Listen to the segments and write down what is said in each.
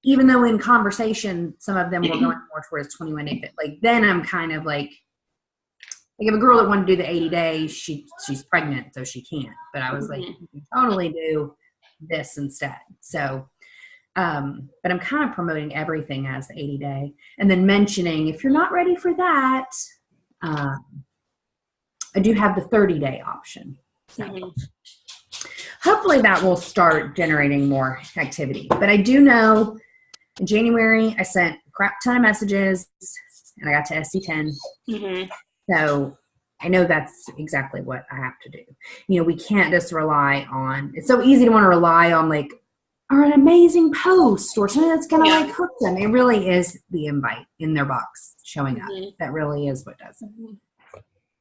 even though in conversation, some of them were going more towards 21 day fit, like then I'm kind of like if a girl that wanted to do the 80 days, she's pregnant, so she can't. But I was like, you can totally do this instead. So, but I'm kind of promoting everything as the 80 day, and then mentioning if you're not ready for that, I do have the 30 day option. So hopefully that will start generating more activity. But I do know in January I sent a crap ton of messages, and I got to SC10. So I know that's exactly what I have to do. You know, we can't just rely on, it's so easy to want to rely on like, or an amazing post or something that's going to like hook them. It really is the invite in their box showing up. That really is what does it.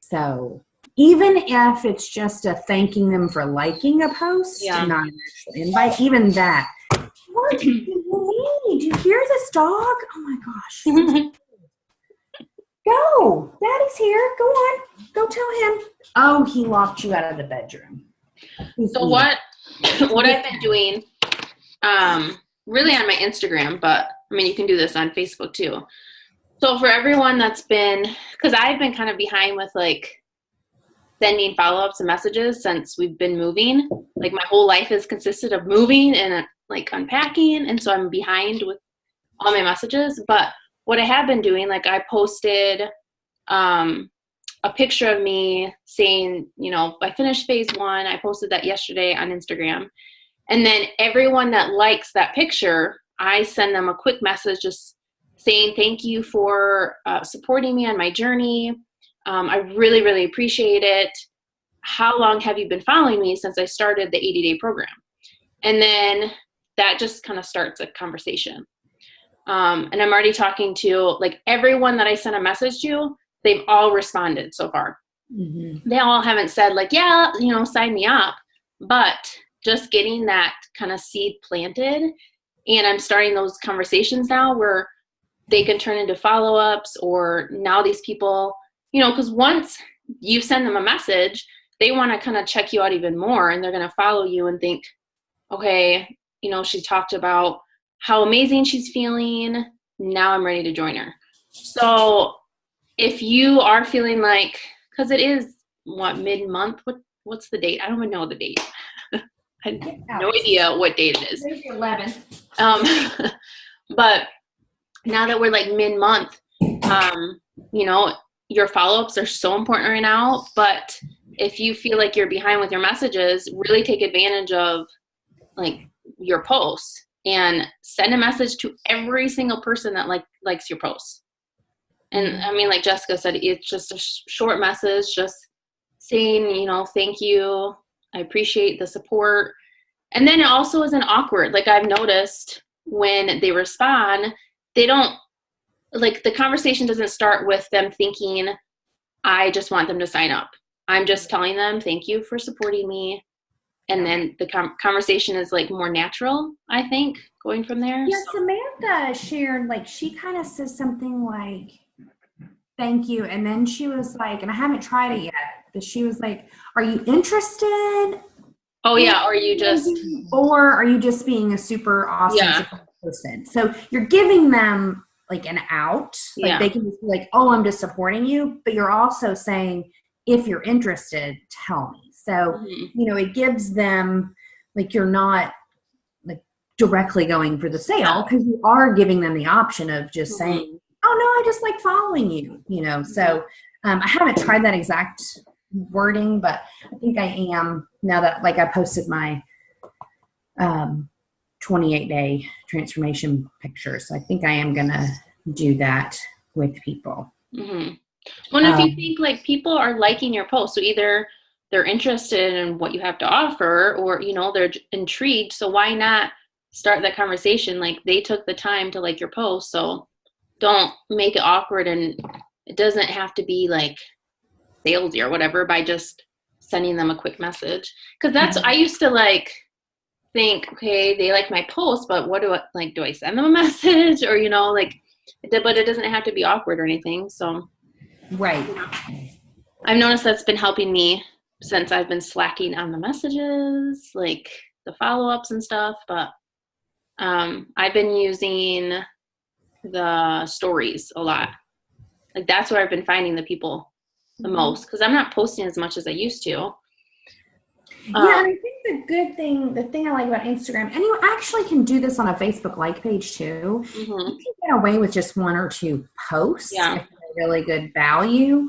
So even if it's just a thanking them for liking a post and not an actual invite, even that. What do you need? Do you hear this dog? Oh my gosh. Go. Daddy's here. Go on. Go tell him. Oh, he locked you out of the bedroom. So what I've been doing, really on my Instagram, but I mean, you can do this on Facebook too. So for everyone that's been, because I've been kind of behind with like sending follow-ups and messages since we've been moving. Like my whole life has consisted of moving and like unpacking. And so I'm behind with all my messages. But what I have been doing, like I posted a picture of me saying, you know, I finished phase 1. I posted that yesterday on Instagram. And then everyone that likes that picture, I send them a quick message just saying thank you for supporting me on my journey. I really, really appreciate it. How long have you been following me since I started the 80-day program? And then that just kind of starts a conversation. And I'm already talking to like everyone that I sent a message to, they've all responded so far. They all haven't said like, yeah, you know, sign me up, but just getting that kind of seed planted. And I'm starting those conversations now where they can turn into follow-ups, or now these people, you know, because once you send them a message, they want to kind of check you out even more, and they're going to follow you and think, okay, you know, she talked about how amazing she's feeling. Now I'm ready to join her. So if you are feeling like, because it is mid-month, what's the date? I don't even know the date. I have no idea what date it is. It's the 11th. But now that we're like mid-month, you know, your follow-ups are so important right now. But if you feel like you're behind with your messages, really take advantage of like your posts and send a message to every single person that likes your posts. And I mean, like Jessica said, it's just a short message, just saying, you know, thank you. I appreciate the support. And then it also isn't awkward. Like I've noticed when they respond, they don't, like the conversation doesn't start with them thinking, I just want them to sign up. I'm just telling them, thank you for supporting me. And then the conversation is like more natural, I think, going from there. Yeah, Samantha shared, like, she kind of says something like, thank you. And then she was like, and I haven't tried it yet, but she was like, are you interested? Oh, yeah. Or are you just being a super awesome person? So you're giving them like an out. Like they can just be like, oh, I'm just supporting you. But you're also saying, if you're interested, tell me. So, you know, it gives them, like, you're not like directly going for the sale, because you are giving them the option of just saying, oh no, I just like following you, you know. So I haven't tried that exact wording, but I think I am, now that like I posted my 28-day transformation picture. So I think I am going to do that with people. Well, if you think like people are liking your post, so either they're interested in what you have to offer, or, you know, they're intrigued. So why not start that conversation? Like they took the time to like your post. So don't make it awkward, and it doesn't have to be like salesy or whatever by just sending them a quick message. Cause that's, I used to like think, okay, they like my post, but what do I send them a message, or, you know, like, but it doesn't have to be awkward or anything. So, right. You know, I've noticed that's been helping me since I've been slacking on the messages, like the follow-ups and stuff, but I've been using the stories a lot. Like that's where I've been finding the people the most, because I'm not posting as much as I used to. Yeah, and I think the thing I like about Instagram, and you actually can do this on a Facebook like page too. You can get away with just 1 or 2 posts if they're really good value.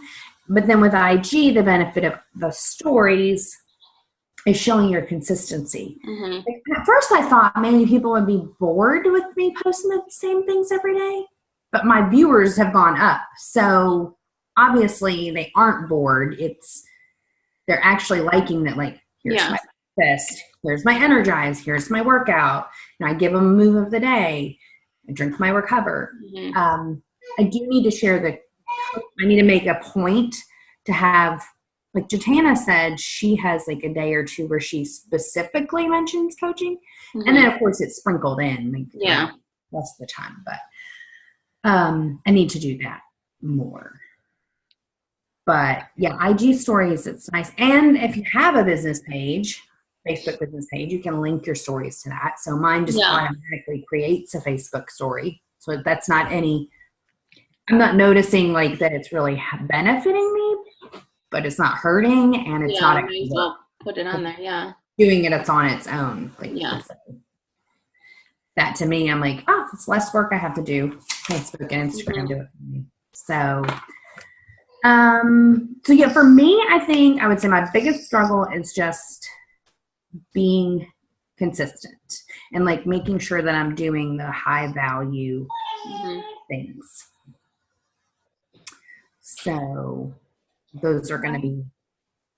But then with IG, the benefit of the stories is showing your consistency. Like, at first I thought maybe people would be bored with me posting the same things every day, but my viewers have gone up. So obviously they aren't bored. They're actually liking that, like, here's my breakfast, here's my energize, here's my workout, and I give them a move of the day, I drink my recover. I do need to share I need to make a point to have, like Jatana said, she has like a day or 2 where she specifically mentions coaching. And then of course it's sprinkled in like, most of the time, but I need to do that more. But yeah, IG stories, it's nice. And if you have a business page, Facebook business page, you can link your stories to that. So mine just automatically creates a Facebook story. So that's not I'm not noticing like that it's really benefiting me, but it's not hurting, and it's not actually put it on there. Doing it's on its own. Like, so that to me, I'm like, oh, it's less work I have to do. Facebook and Instagram do it for me. So yeah, for me, I think I would say my biggest struggle is just being consistent and like making sure that I'm doing the high value things. So those are going to be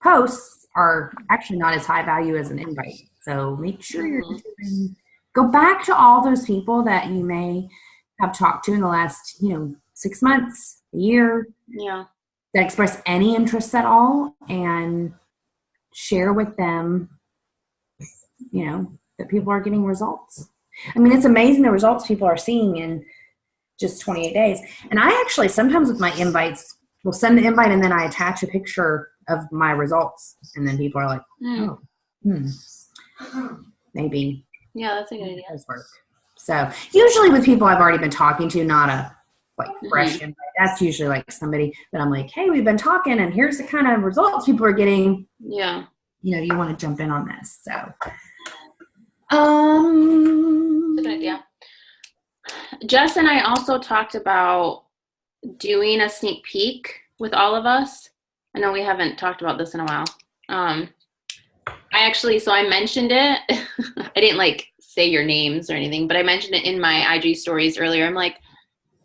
posts are actually not as high value as an invite. So make sure you're go back to all those people that you may have talked to in the last, 6 months, a year. That express any interest at all, and share with them, that people are getting results. I mean, it's amazing the results people are seeing in just 28 days. And I actually sometimes with my invites will send the invite and then I attach a picture of my results, and then people are like, maybe. Yeah, that's a good idea. Work. So usually with people I've already been talking to, not a fresh invite. That's usually like somebody that I'm like, hey, we've been talking and here's the kind of results people are getting. Yeah. You want to jump in on this. So good idea. Jess and I also talked about doing a sneak peek with all of us. I know we haven't talked about this in a while. I mentioned it. I didn't say your names or anything, but I mentioned it in my IG stories earlier. I'm like,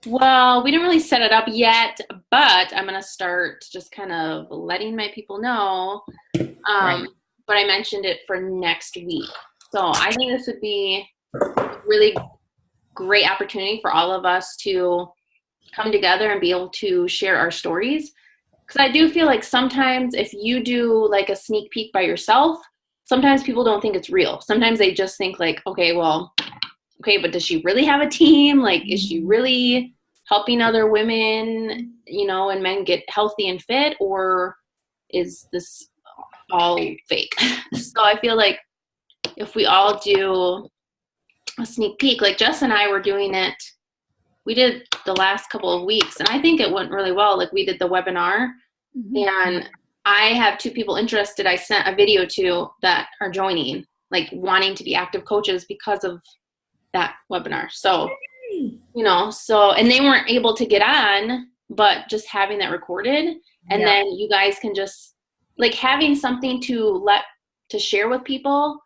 well, we didn't really set it up yet, but I'm going to start just kind of letting my people know. But I mentioned it for next week. So I think this would be a really great opportunity for all of us to come together and be able to share our stories. Because I do feel like sometimes if you do like a sneak peek by yourself, sometimes people don't think it's real. Sometimes they just think like, okay, but does she really have a team? Like, is she really helping other women, and men get healthy and fit, or is this all fake? So I feel like if we all do a sneak peek, like Jess and I were doing it, we did the last couple of weeks, and I think it went really well. Like we did the webinar, and I have 2 people interested I sent a video to that are joining, like wanting to be active coaches because of that webinar. So, and they weren't able to get on, but just having that recorded, and then you guys can just like having something to share with people,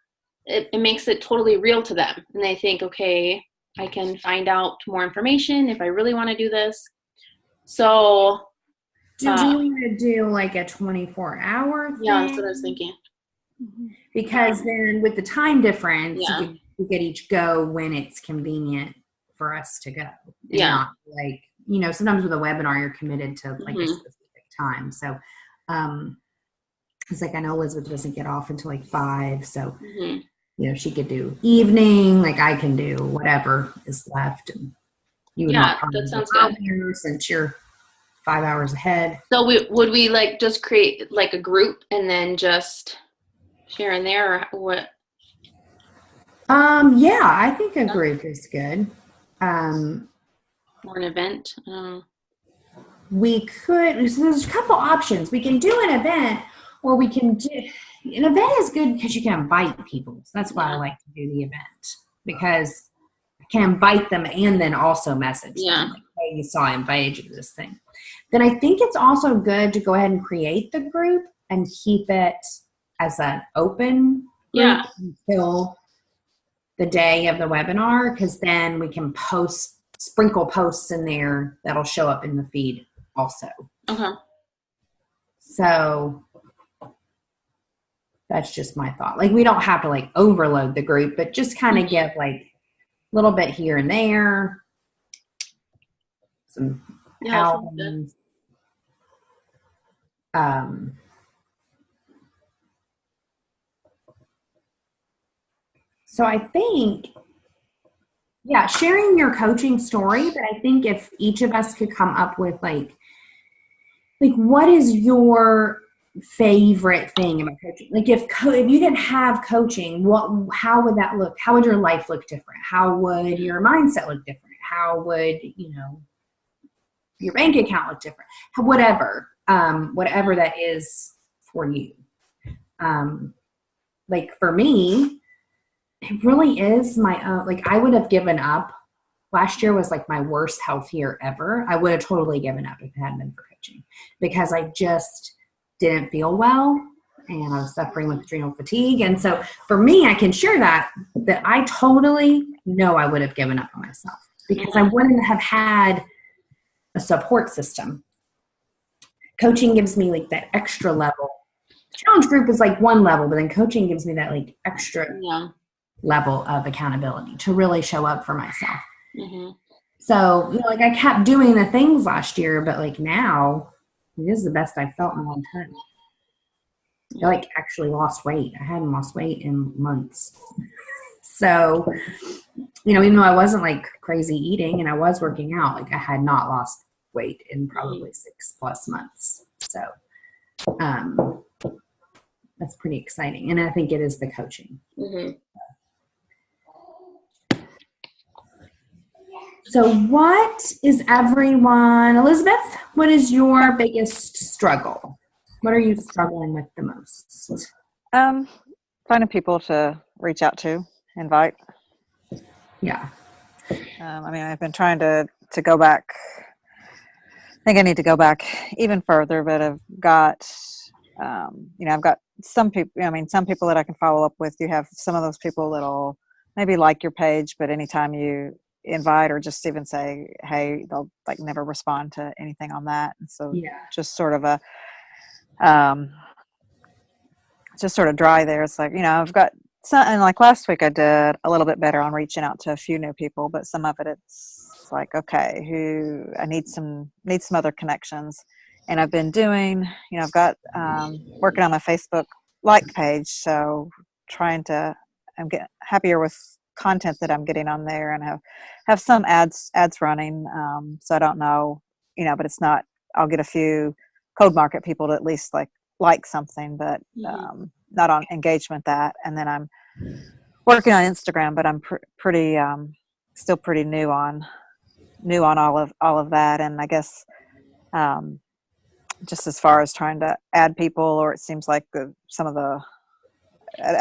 it makes it totally real to them. And they think, okay, I can find out more information if I really want to do this. So do you want to do like a 24-hour thing? Yeah, that's what I was thinking. Because then with the time difference, we could each go when it's convenient for us to go. And not like, sometimes with a webinar, you're committed to like a specific time. So it's like, I know Elizabeth doesn't get off until like 5. So, she could do evening, like I can do whatever is left. And you would not that sounds good. Since you're 5 hours ahead. So would we like just create like a group and then just share in there, or what? Yeah, I think a group is good. Or an event. We could, so there's a couple options. We can do an event, or we can do, an event is good because you can invite people. So that's why I like to do the event, because I can invite them and then also message them. Like, hey, you saw I invited you to this thing. Then I think it's also good to go ahead and create the group and keep it as an open group until the day of the webinar, because then we can sprinkle posts in there that'll show up in the feed also. Okay. So that's just my thought. Like, we don't have to like overload the group, but just kind of give like a little bit here and there, some albums. So I think, sharing your coaching story, but I think if each of us could come up with like what is your favorite thing about coaching? Like, if you didn't have coaching, how would that look? How would your life look different? How would your mindset look different? How would, your bank account look different? Whatever that is for you. Like for me, it really is my own, like I would have given up. Last year was like my worst health year ever. I would have totally given up if it hadn't been for coaching, because I just didn't feel well and I was suffering with adrenal fatigue. And so for me, I can share that I totally know I would have given up on myself, because I wouldn't have had a support system. Coaching gives me like that extra level. Challenge group is like one level, but then coaching gives me that like extra level of accountability to really show up for myself. Mm-hmm. So, like I kept doing the things last year, but like now, this is the best I've felt in a long time. I like actually lost weight. I hadn't lost weight in months. So, even though I wasn't like crazy eating and I was working out, like I had not lost weight in probably 6+ months. So, that's pretty exciting. And I think it is the coaching. Mm-hmm. So what is Elizabeth, what is your biggest struggle? What are you struggling with the most? Finding people to reach out to, invite. Yeah. I've been trying to go back. I think I need to go back even further, but I've got, I've got some people, some people that I can follow up with. You have some of those people that'll maybe like your page, but anytime you invite or just even say, hey, they'll like never respond to anything on that. And so just sort of just sort of dry there. It's like, I've got some, and like last week I did a little bit better on reaching out to a few new people, but some of it's like, okay, I need some other connections. And I've been doing, I've got working on my Facebook like page. So I'm getting happier with content that I'm getting on there, and have some ads running. So I don't know, but it's not, I'll get a few code market people to at least like something, but not on engagement that. And then I'm working on Instagram, but I'm pretty still pretty new on all of that. And I guess just as far as trying to add people, or it seems like I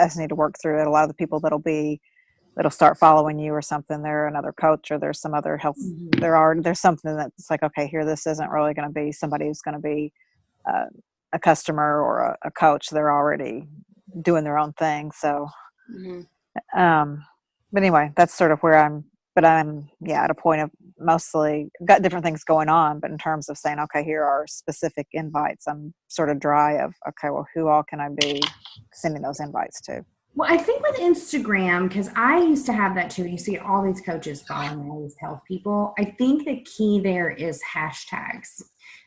just need to work through it. A lot of the people that'll start following you or something, they're another coach, or there's some other health, there's something that's like, okay, here, this isn't really going to be somebody who's going to be a customer or a coach. They're already doing their own thing. So, but anyway, that's sort of where I'm at a point of mostly got different things going on, but in terms of saying, okay, here are specific invites, I'm sort of dry of, okay, well, who all can I be sending those invites to? Well, I think with Instagram, because I used to have that too. You see all these coaches following all these health people. I think the key there is hashtags.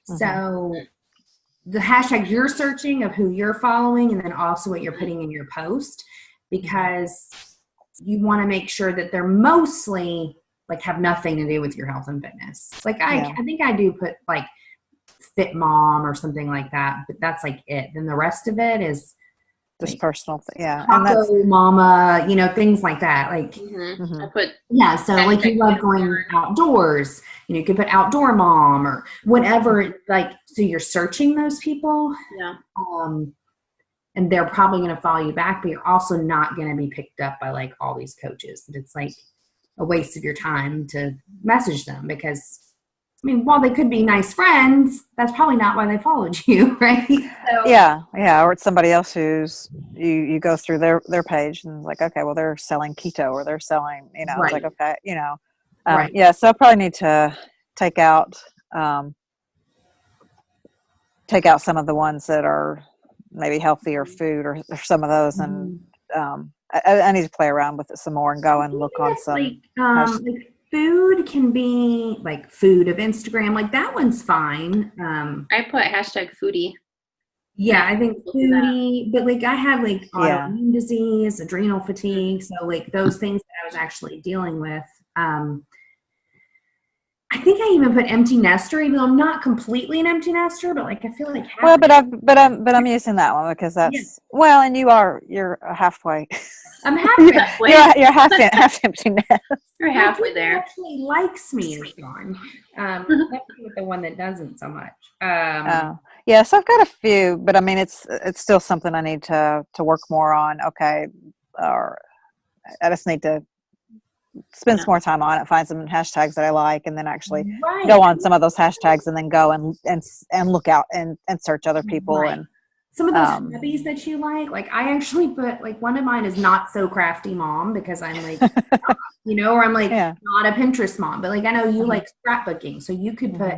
Mm-hmm. So the hashtag you're searching of who you're following, and then also what you're putting in your post, because you want to make sure that they're mostly like have nothing to do with your health and fitness. Like I think I do put like Fit Mom or something like that, but that's like it. Then the rest of it is Just personal, yeah. Taco And that's mama, things like that. Like, I put so like you love going outdoors, you could put outdoor mom or whatever, like, so you're searching those people. Yeah. And they're probably going to follow you back, but you're also not going to be picked up by like all these coaches. It's like a waste of your time to message them because, I mean, while they could be nice friends, that's probably not why they followed you, right? So, yeah, or it's somebody else who's you go through their page and like, okay, well, they're selling keto or they're selling, it's like, okay, right. yeah. So I probably need to take out some of the ones that are maybe healthier food or some of those, and I need to play around with it some more and go and look on some. Like food can be like food of Instagram, like that one's fine. I put #foodie. Yeah, I think foodie, but like I have like autoimmune disease, adrenal fatigue, so like those things that I was actually dealing with. I think I even put empty nester, even though I'm not completely an empty nester, but like I feel like I'm using that one because that's well, and you're halfway. I'm halfway. You're half empty nest. You're halfway there. Actually likes me is gone. That's the one that doesn't so much. Yeah, so I've got a few, but I mean it's still something I need to work more on. Okay, or I just need to spend some more time on it, find some hashtags that I like, and then actually go on some of those hashtags and then go and look out and search other people. And some of those hobbies that you like I actually put, like, one of mine is not so crafty mom because I'm like, or I'm like not a Pinterest mom, but like I know you like scrapbooking, so you could put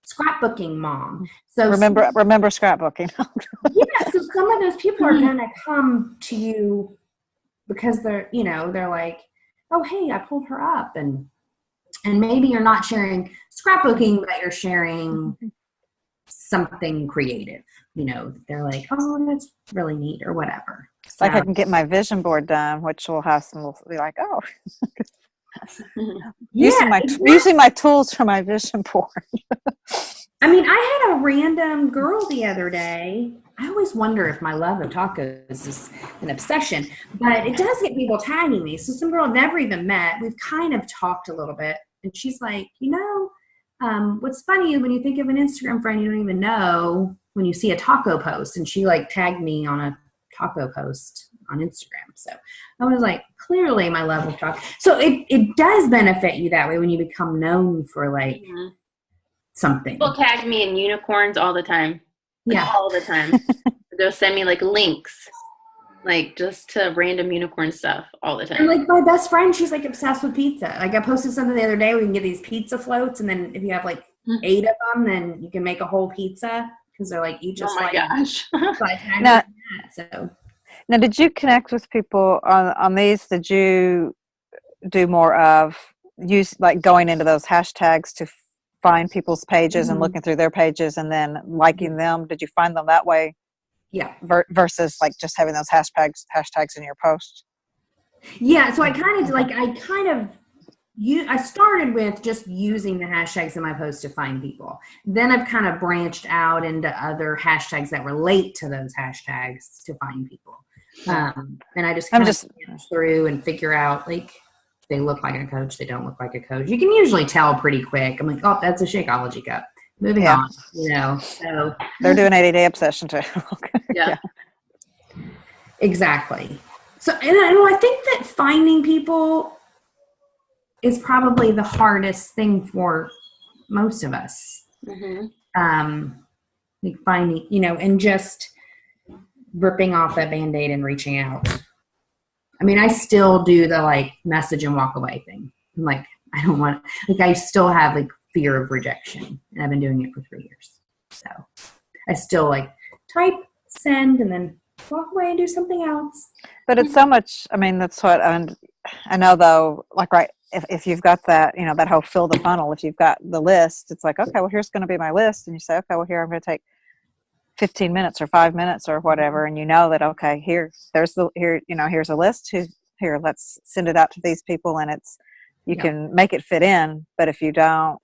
scrapbooking mom. So remember scrapbooking. So some of those people are going to come to you because they're like, oh, hey, I pulled her up. And maybe you're not sharing scrapbooking, but you're sharing something creative. They're like, oh, that's really neat or whatever. So, like I can get my vision board done, which will have some, will be like, oh, using my tools for my vision board. I mean, I had a random girl the other day. I always wonder if my love of tacos is an obsession, but it does get people tagging me. So some girl I've never even met, we've kind of talked a little bit, and she's like, what's funny when you think of an Instagram friend, you don't even know when you see a taco post, and she like tagged me on a taco post on Instagram. So I was like, clearly my love of taco. So it does benefit you that way when you become known for like something. People tag me in unicorns all the time. All the time. They'll send me like links, like just to random unicorn stuff all the time. And like my best friend, she's like obsessed with pizza. Like I posted something the other day where you can get these pizza floats, and then if you have like 8 of them, then you can make a whole pizza because they're like each. Oh my gosh! Now, did you connect with people on these? Did you do more of like going into those hashtags to find people's pages and looking through their pages and then liking them? Did you find them that way? Yeah. Versus like just having those hashtags in your post? Yeah. So I started with just using the hashtags in my post to find people. Then I've kind of branched out into other hashtags that relate to those hashtags to find people. And I just kind of scan through and figure out like, they look like a coach, they don't look like a coach. You can usually tell pretty quick. I'm like, oh, that's a Shakeology cup. Moving on, So they're doing 80-day obsession too. Yeah. Exactly. So, and I think that finding people is probably the hardest thing for most of us. Like finding, and just ripping off that Band-Aid and reaching out. I mean, I still do the like message and walk away thing. I'm like, I don't want, like, I still have like fear of rejection, and I've been doing it for 3 years. So I still like type, send, and then walk away and do something else. But it's so much, I mean, that's what, and I know though, like, right, if you've got that, that whole fill the funnel, if you've got the list, it's like, okay, well, here's going to be my list. And you say, okay, well, here, I'm going to take 15 minutes or 5 minutes or whatever, and that, okay, here's a list, here, let's send it out to these people, and you can make it fit in. But if you don't,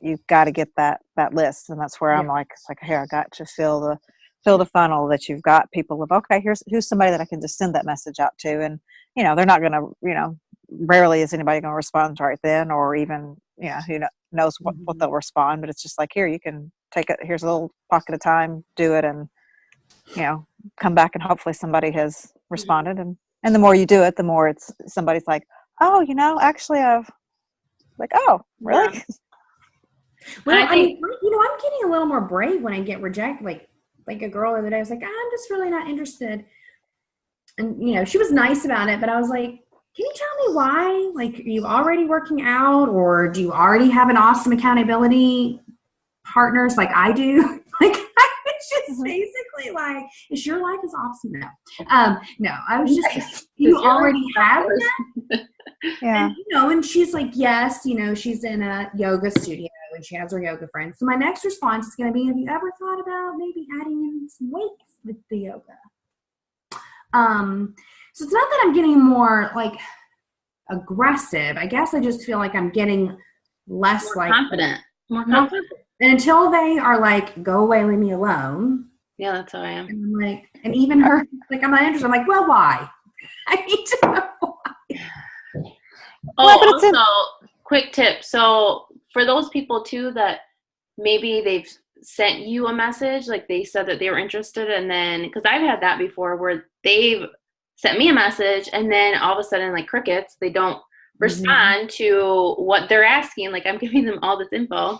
you've got to get that list, and that's where I'm like, it's like, here, I got to fill fill the funnel that you've got people of, okay, who's somebody that I can just send that message out to. And, they're not going to, rarely is anybody going to respond right then, or even, who knows what they'll respond, but it's just like, here, you can take it. Here's a little pocket of time, do it. And, come back and hopefully somebody has responded. And the more you do it, the more it's somebody's like, oh, actually I've like, oh, really? Yeah. Well, I mean, I'm getting a little more brave when I get rejected. Like a girl the other day was like, I'm just really not interested. And, she was nice about it, but I was like, can you tell me why? Like, are you already working out, or do you already have an awesome accountability partners like I do? Like, I was just basically like, is your life as awesome? No, I was just, you already have that? Yeah. And, and she's like, yes, she's in a yoga studio and she has her yoga friends. So my next response is going to be, have you ever thought about maybe adding in some weights with the yoga? So it's not that I'm getting more like aggressive. I guess I just feel like I'm getting less more confident. And until they are like, go away, leave me alone. Yeah, that's how I am. And I'm like, and even her, like, I'm not interested. I'm like, well, why? I need to know why. Oh, also, quick tip. So for those people too that maybe they've sent you a message, like they said that they were interested, and then, because I've had that before where they've sent me a message and then all of a sudden, like crickets, they don't respond to what they're asking. Like, I'm giving them all this info.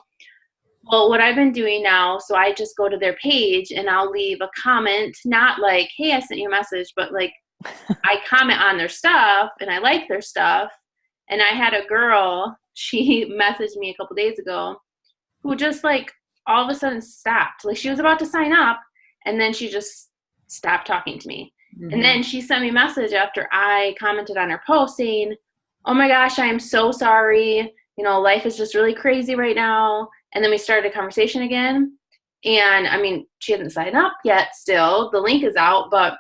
Well, what I've been doing now, so I just go to their page and I'll leave a comment, not like, hey, I sent you a message, but like I comment on their stuff and I like their stuff. And I had a girl, she messaged me a couple days ago, who just like all of a sudden stopped. Like, she was about to sign up and then she just stopped talking to me. And then she sent me a message after I commented on her post saying, oh my gosh, I am so sorry. Life is just really crazy right now. And then we started a conversation again. And I mean, she hasn't signed up yet still. The link is out, but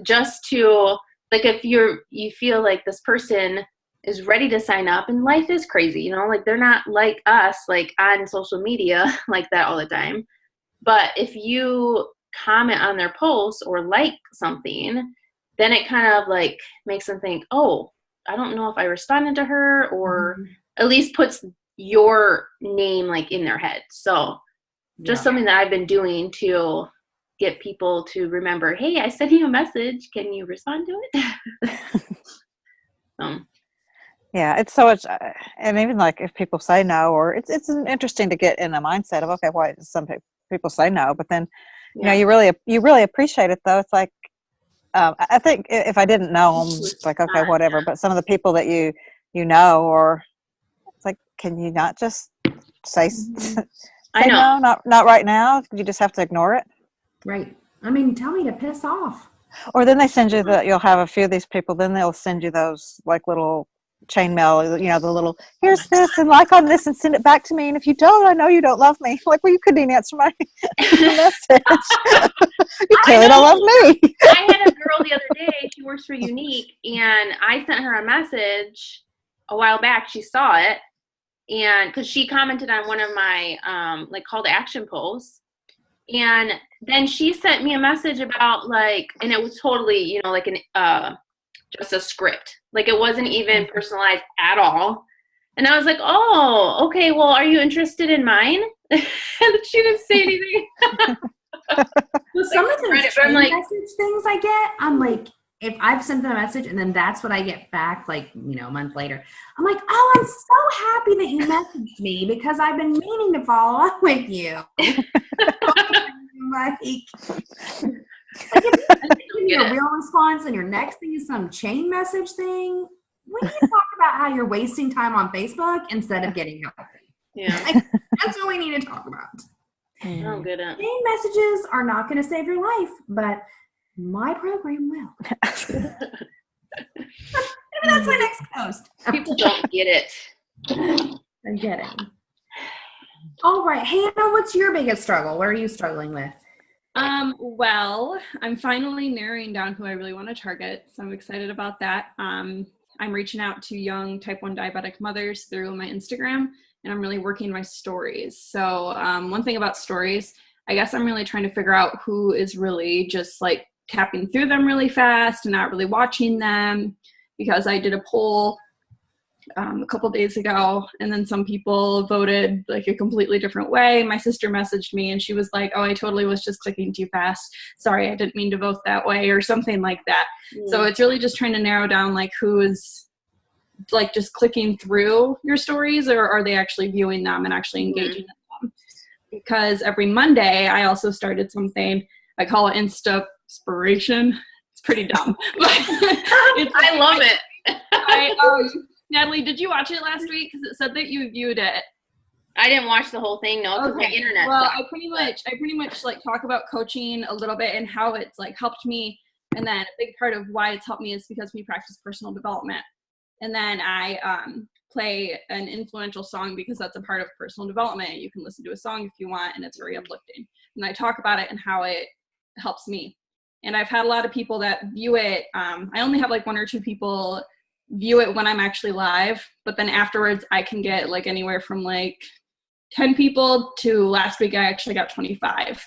just to, like, if you feel like this person is ready to sign up, and life is crazy, like they're not like us, like on social media like that all the time. But if you comment on their post or like something, then it kind of like makes them think, oh, I don't know if I responded to her, or at least puts your name like in their head. So just something that I've been doing to get people to remember, hey, I sent you a message. Can you respond to it? Yeah, it's so much, and even like if people say no, or it's interesting to get in the mindset of, okay, why some people say no, but then you really appreciate it though. It's like, I think if I didn't know them, it's like, okay, whatever. But some of the people that you know, or it's like, can you not just say I know. no, not right now? You just have to ignore it. Right. I mean, tell me to piss off. Or then they send you you'll have a few of these people, then they'll send you those like little chain mail, the little, here's this and like on this and send it back to me. And if you don't, I know you don't love me. Like, well, you couldn't even answer my message. You clearly don't love me. I had a girl the other day, she works for Unique, and I sent her a message a while back. She saw it, and because she commented on one of my like call to action posts, and then she sent me a message about like, and it was totally, like an just a script. Like, it wasn't even personalized at all. And I was like, oh, okay, well, are you interested in mine? And she didn't say anything. Well, some of those chain message things I get, I'm like, if I've sent them a message and then that's what I get back, like, a month later, I'm like, oh, I'm so happy that you messaged me because I've been meaning to follow up with you. Like if you a real response and your next thing is some chain message thing, we need to talk about how you're wasting time on Facebook instead of getting healthy. Yeah. That's what we need to talk about. Oh, good. Chain messages are not going to save your life, but my program will. Maybe that's my next post. People don't get it. I'm getting. All right. Hannah, what's your biggest struggle? What are you struggling with? Well, I'm finally narrowing down who I really want to target, so I'm excited about that. I'm reaching out to young type 1 diabetic mothers through my Instagram, and I'm really working my stories. So one thing about stories, I guess I'm really trying to figure out who is really just like tapping through them really fast and not really watching them, because I did a poll a couple days ago, and then some people voted like a completely different way. My sister messaged me and she was like, oh, I totally was just clicking too fast. Sorry, I didn't mean to vote that way, or something like that. So it's really just trying to narrow down like who is like just clicking through your stories, or are they actually viewing them and actually engaging in them? Because every Monday I also started something I call it Insta-spiration. It's pretty dumb, but I love it. Natalie, did you watch it last week? Because it said that you viewed it. I didn't watch the whole thing, no, because my internet. Well, I pretty much like talk about coaching a little bit and how it's like helped me, and then a big part of why it's helped me is because we practice personal development, and then I play an influential song because that's a part of personal development. You can listen to a song if you want, and it's very uplifting. And I talk about it and how it helps me. And I've had a lot of people that view it. I only have like 1 or 2 people view it when I'm actually live, but then afterwards I can get like anywhere from like 10 people to last week I actually got 25.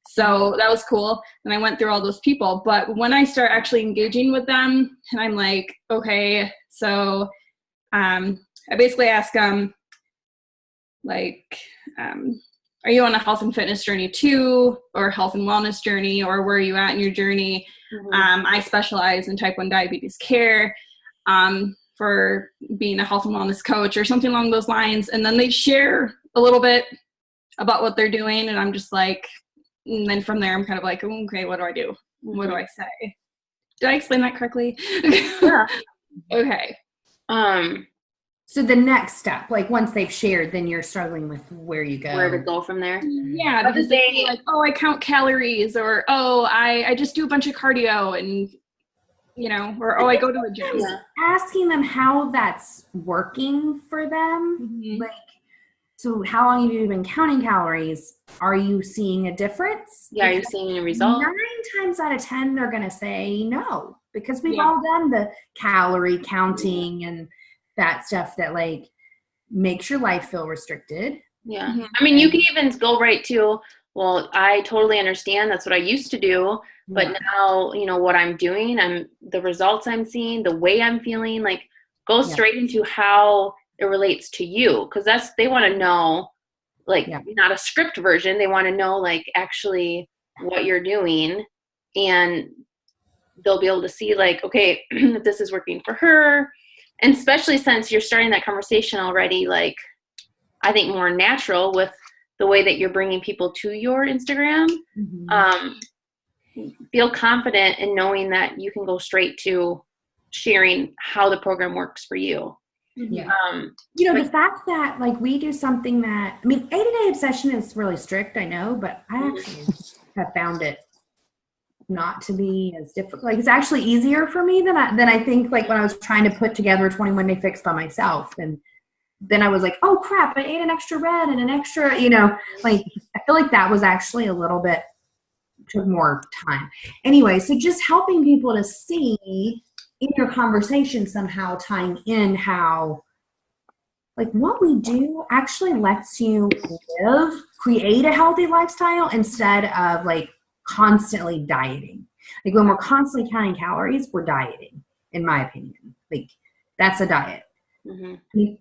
So that was cool. And I went through all those people, but when I start actually engaging with them and I'm like, okay, so I basically ask them like, are you on a health and fitness journey too, or health and wellness journey, or where are you at in your journey? I specialize in type 1 diabetes care. For being a health and wellness coach or something along those lines. And then they share a little bit about what they're doing. And I'm just like, and then from there, I'm kind of like, okay, what do I do? What do I say? Did I explain that correctly? Yeah. Okay. So the next step, like once they've shared, then you're struggling with where you go. Where to go from there? Yeah, because they like, oh, I count calories, or oh, I just do a bunch of cardio, and or oh, I go to a gym. Asking them how that's working for them. Like, so how long have you been counting calories? Are you seeing a difference? Yeah, are you seeing a result? 9 times out of 10, they're going to say no, because we've all done the calorie counting and that stuff that like makes your life feel restricted. Yeah. I mean, you can even go right to, well, I totally understand. That's what I used to do. But now, what I'm doing, the results I'm seeing, the way I'm feeling, like go straight into how it relates to you. Cause they want to know, like not a script version. They want to know like actually what you're doing, and they'll be able to see like, okay, if this is working for her. And especially since you're starting that conversation already, like I think more natural with the way that you're bringing people to your Instagram. Feel confident in knowing that you can go straight to sharing how the program works for you. Yeah. The fact that like we do something that, I mean, 80-day obsession is really strict, I know, but I actually have found it not to be as difficult. Like it's actually easier for me than I think like when I was trying to put together a 21-day fix by myself. And then I was like, oh crap, I ate an extra red and an extra, like I feel like that was actually a little bit, took more time. Anyway, so just helping people to see in your conversation somehow tying in how like what we do actually lets you create a healthy lifestyle instead of like constantly dieting. Like when we're constantly counting calories, we're dieting, in my opinion. Like that's a diet. I mean,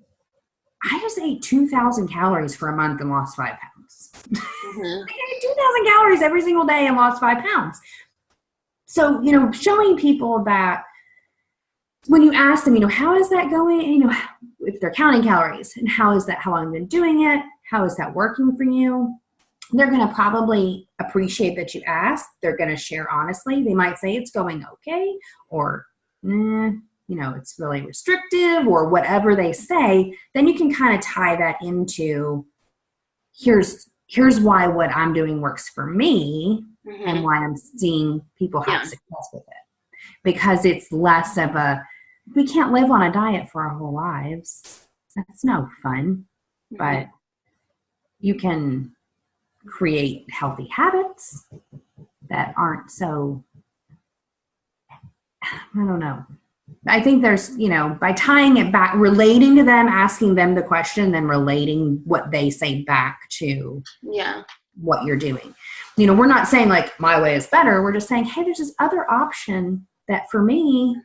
I just ate 2,000 calories for a month and lost 5 pounds. I ate 2,000 calories every single day and lost 5 pounds. So, showing people that when you ask them, how is that going? If they're counting calories, and how long have you been doing it? How is that working for you? They're going to probably appreciate that you asked. They're going to share honestly. They might say it's going okay, or it's really restrictive, or whatever they say. Then you can kind of tie that into here's why what I'm doing works for me and why I'm seeing people have success with it. Because it's less of we can't live on a diet for our whole lives. That's no fun. But you can create healthy habits that aren't so, I don't know. I think there's, by tying it back, relating to them, asking them the question, then relating what they say back to what you're doing. You know, we're not saying like my way is better. We're just saying, hey, there's this other option that for me,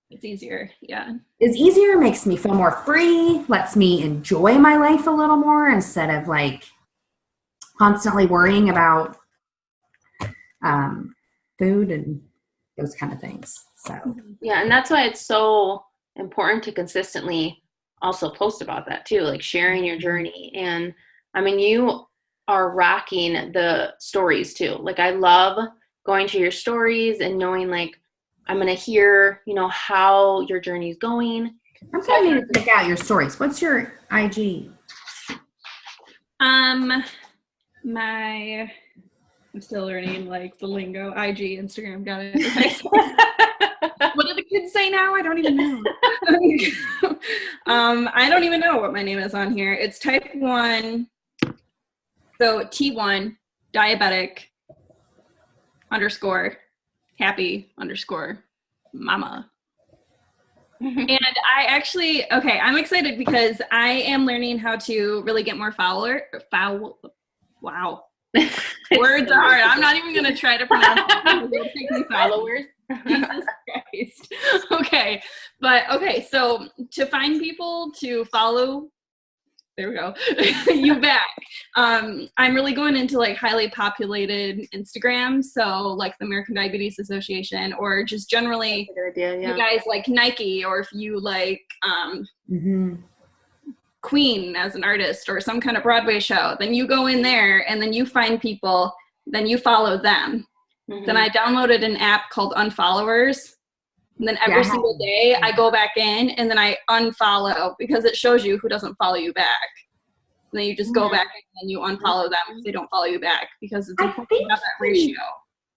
it's easier. Yeah. Is easier, makes me feel more free, lets me enjoy my life a little more instead of like constantly worrying about food and those kind of things. So yeah, and that's why it's so important to consistently also post about that too, like sharing your journey. And I mean, you are rocking the stories too. Like I love going to your stories and knowing like I'm gonna hear, you know, how your journey is going. I'm kind of need to check out your stories. What's your IG? I'm still learning like the lingo. IG, Instagram, got it. What do the kids say now? I don't even know. I don't even know what my name is on here. It's type 1, so T1 diabetic _ happy _ mama. And I actually, I'm excited because I am learning how to really get more wow. Words are hard. I'm not even going to try to pronounce it. Followers. Jesus Christ. Okay. So to find people to follow, there we go, you back. I'm really going into like highly populated Instagram. So like the American Diabetes Association, or just generally That's a good idea, yeah. you guys like Nike, or if you like Queen as an artist or some kind of Broadway show, then you go in there and then you find people, then you follow them. Then I downloaded an app called Unfollowers. And then every single day I go back in and then I unfollow because it shows you who doesn't follow you back. And then you just go back and you unfollow them if they don't follow you back, because it's important to have that ratio.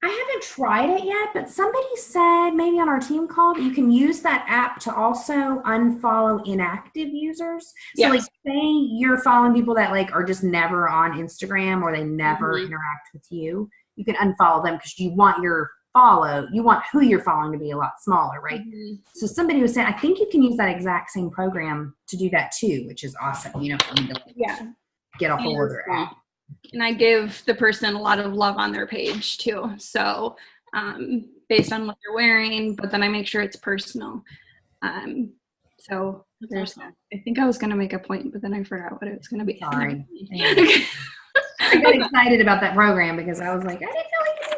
I haven't tried it yet, but somebody said maybe on our team call that you can use that app to also unfollow inactive users. So like say you're following people that like are just never on Instagram or they never interact with you. You can unfollow them because you want who you're following to be a lot smaller, right? So somebody was saying, I think you can use that exact same program to do that too, which is awesome. You don't need to get a hold of their app. And I give the person a lot of love on their page too. So based on what they're wearing, but then I make sure it's personal. So there's that. I think I was going to make a point, but then I forgot what it was going to be. Sorry. I got excited about that program because I was like, I didn't know we could do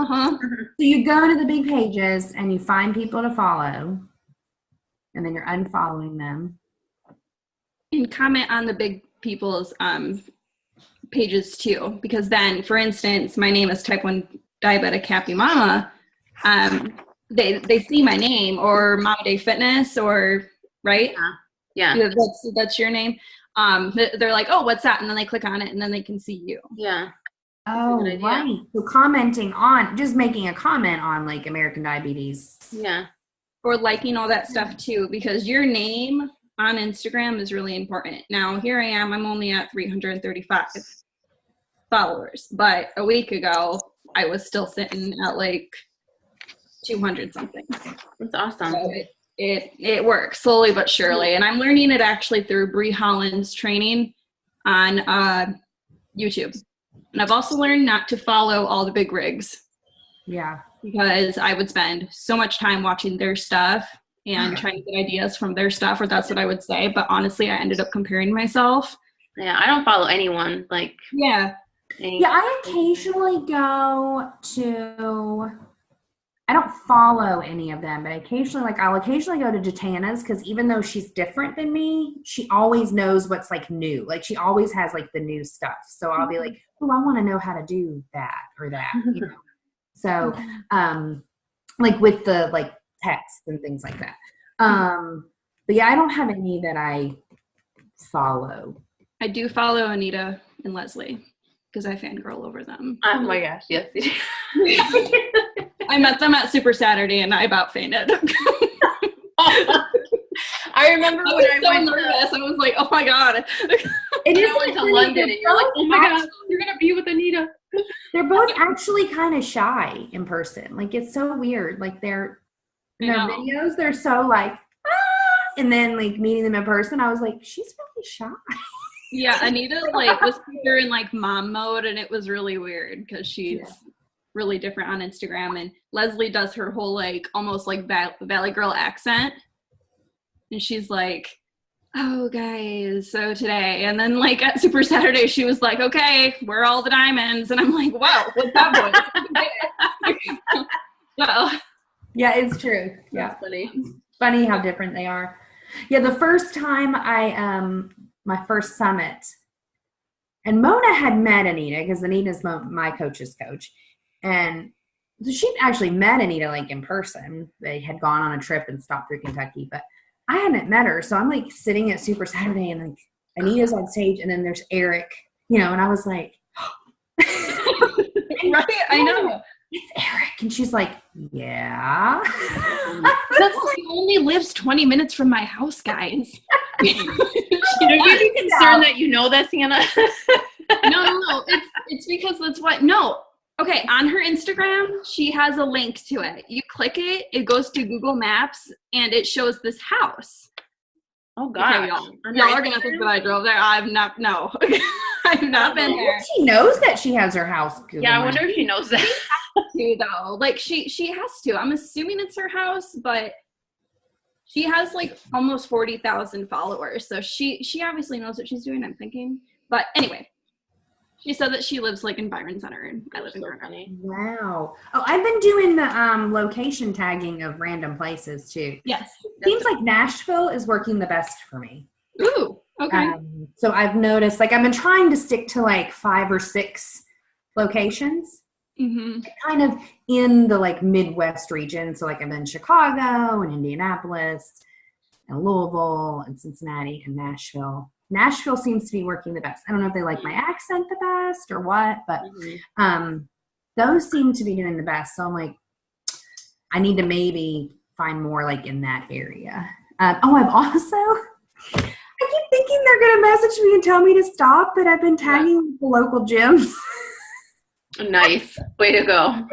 that. So you go to the big pages and you find people to follow, and then you're unfollowing them. And comment on the big people's pages too, because then, for instance, my name is type 1 diabetic happy mama. They see my name, or Mama Day Fitness, or right? Yeah. That's your name. They're like, oh, what's that? And then they click on it and then they can see you. Yeah. Oh, right. So commenting on, just making a comment on like American Diabetes. Yeah. Or liking all that stuff too, because your name on Instagram is really important. Now, here I am, I'm only at 335 followers, but a week ago, I was still sitting at like 200 something. That's awesome. So it works slowly but surely. And I'm learning it actually through Bree Holland's training on YouTube. And I've also learned not to follow all the big rigs. Yeah. Because I would spend so much time watching their stuff and trying to get ideas from their stuff, or that's what I would say. But honestly, I ended up comparing myself. Yeah, I don't follow anyone. Like, yeah, I occasionally go to, I don't follow any of them, but I'll occasionally go to Jatana's, because even though she's different than me, she always knows what's like new. Like she always has like the new stuff. So I'll be like, oh, I want to know how to do that or that, you know? So, like with the like text and things like that. But yeah, I don't have any that I follow. I do follow Anita and Leslie because I fangirl over them. Oh my gosh, yes. I met them at Super Saturday and I about fainted. I remember when I was so nervous. I was like, oh my God. It is went to London and you're like, oh my God, you're going to be with Anita. They're both actually kind of shy in person. Like, it's so weird. Like, their videos, they're so like, ah! And then like meeting them in person, I was like, she's really shy. Yeah, Anita like was super in like mom mode, and it was really weird because she's really different on Instagram, and Leslie does her whole like almost like Valley Girl accent, and she's like, "Oh guys, so today," and then like at Super Saturday she was like, "Okay, where are all the diamonds?" And I'm like, "Wow, what's that voice?" Well, Yeah, it's true. Yeah, That's funny. Funny how different they are. Yeah, the first time my first summit, and Mona had met Anita because Anita's my coach's coach, and so she'd actually met Anita like in person. They had gone on a trip and stopped through Kentucky, but I hadn't met her. So I'm like sitting at Super Saturday, and like Anita's on stage, and then there's Eric, and I was like, right? I know. It's Eric. And she's like, yeah. He only lives 20 minutes from my house, guys. Should you be concerned that you know that, Sienna? No. It's because that's what. No. Okay, on her Instagram, she has a link to it. You click it, it goes to Google Maps, and it shows this house. Oh, God. Okay, y'all are going to think that I drove there. I've not been there. She knows that she has her house Google Yeah, I wonder if she knows that. To, though. Like, she has to. I'm assuming it's her house, but she has, like, almost 40,000 followers, so she obviously knows what she's doing, I'm thinking. But anyway. She said that she lives like in Byron Center, and I live in Garner. Wow. Oh, I've been doing the location tagging of random places too. Yes. Seems like Nashville is working the best for me. Ooh, okay. So I've noticed, like, I've been trying to stick to like 5 or 6 locations, kind of in the like Midwest region. So like I'm in Chicago and Indianapolis and Louisville and Cincinnati and Nashville. Nashville seems to be working the best. I don't know if they like my accent the best or what, but those seem to be doing the best. So I'm like, I need to maybe find more like in that area. I've also, I keep thinking they're going to message me and tell me to stop, but I've been tagging the local gyms. Nice. Way to go.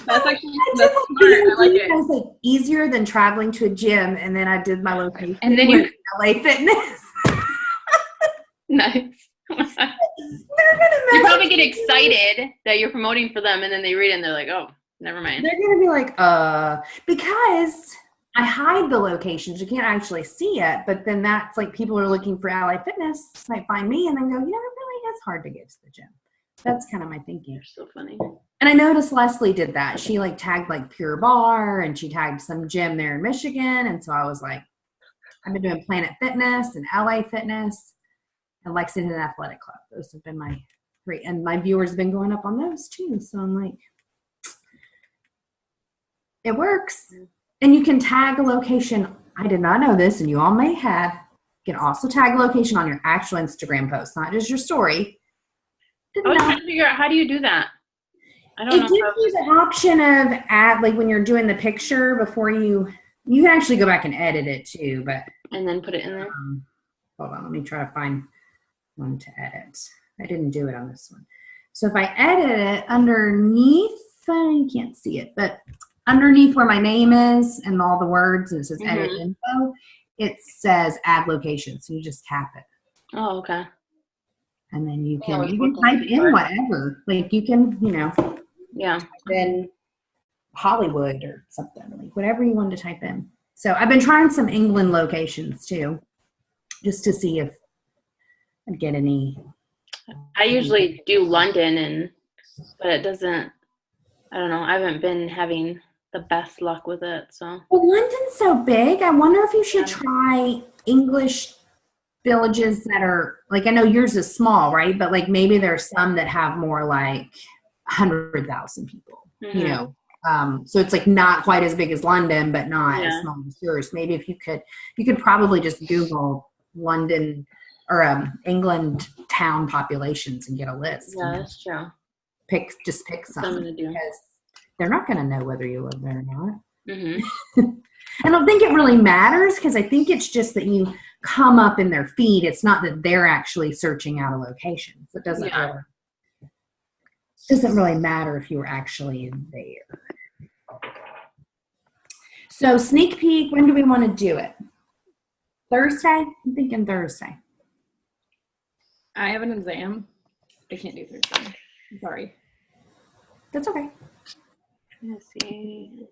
That's smart. I like it. It was like easier than traveling to a gym, and then I did my location. And then you LA Fitness. Nice. You probably get excited that you're promoting for them, and then they read it and they're like, oh, never mind. They're going to be like, because I hide the locations. You can't actually see it, but then that's like people are looking for LA Fitness, might find me, and then go, it really is hard to get to the gym. That's kind of my thinking. You're so funny. And I noticed Leslie did that. She like tagged like Pure Barre, and she tagged some gym there in Michigan. And so I was like, I've been doing Planet Fitness and LA Fitness and Lexington Athletic Club. Those have been my 3. And my viewers have been going up on those too. So I'm like, it works. And you can tag a location. I did not know this, and you all may have. You can also tag a location on your actual Instagram post, not just your story. I was trying to figure out, how do you do that? I don't know. It gives you the option of like when you're doing the picture before you can actually go back and edit it too, but. And then put it in there. Hold on, let me try to find one to edit. I didn't do it on this one. So if I edit it underneath, you can't see it, but underneath where my name is and all the words, and it says edit info, it says add location. So you just tap it. Oh, okay. And then you can type in whatever. Like you can, yeah, type in Hollywood or something, like whatever you want to type in. So I've been trying some England locations too, just to see if I'd get any. I usually do London, but it doesn't, I don't know. I haven't been having the best luck with it. So. Well, London's so big. I wonder if you should try English villages that are like, I know yours is small, right? But like maybe there's some that have more like 100,000 people, so it's like not quite as big as London, but not as small as yours. Maybe if you could probably just Google London or England town populations and get a list. Yeah, that's true. Pick some because they're not going to know whether you live there or not. I don't think it really matters because I think it's just that you come up in their feed. It's not that they're actually searching out a location. So it doesn't really matter if you were actually there. So sneak peek, when do we want to do it? Thursday? I'm thinking Thursday. I have an exam. I can't do Thursday. I'm sorry. That's okay. Let's see.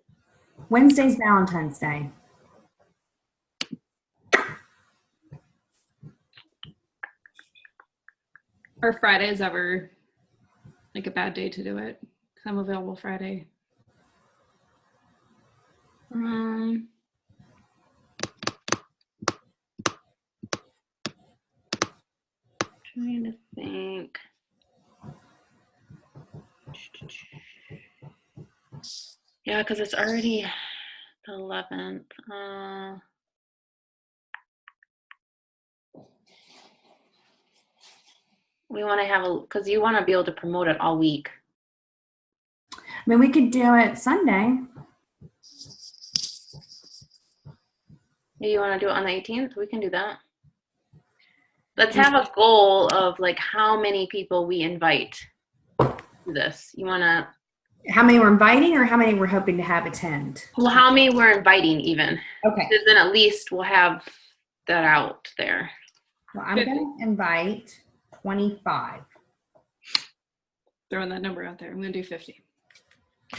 Wednesday's Valentine's Day. Or Friday is ever like a bad day to do it. 'Cause I'm available Friday. Trying to think. Yeah, because it's already the 11th. We want to have because you want to be able to promote it all week. I mean, we could do it Sunday. You want to do it on the 18th? We can do that. Let's have a goal of like how many people we invite to this. You want to? How many we're inviting or how many we're hoping to have attend? Well, how many we're inviting even. Okay. Because then at least we'll have that out there. Well, I'm going to invite 25. Throwing that number out there. I'm going to do 50.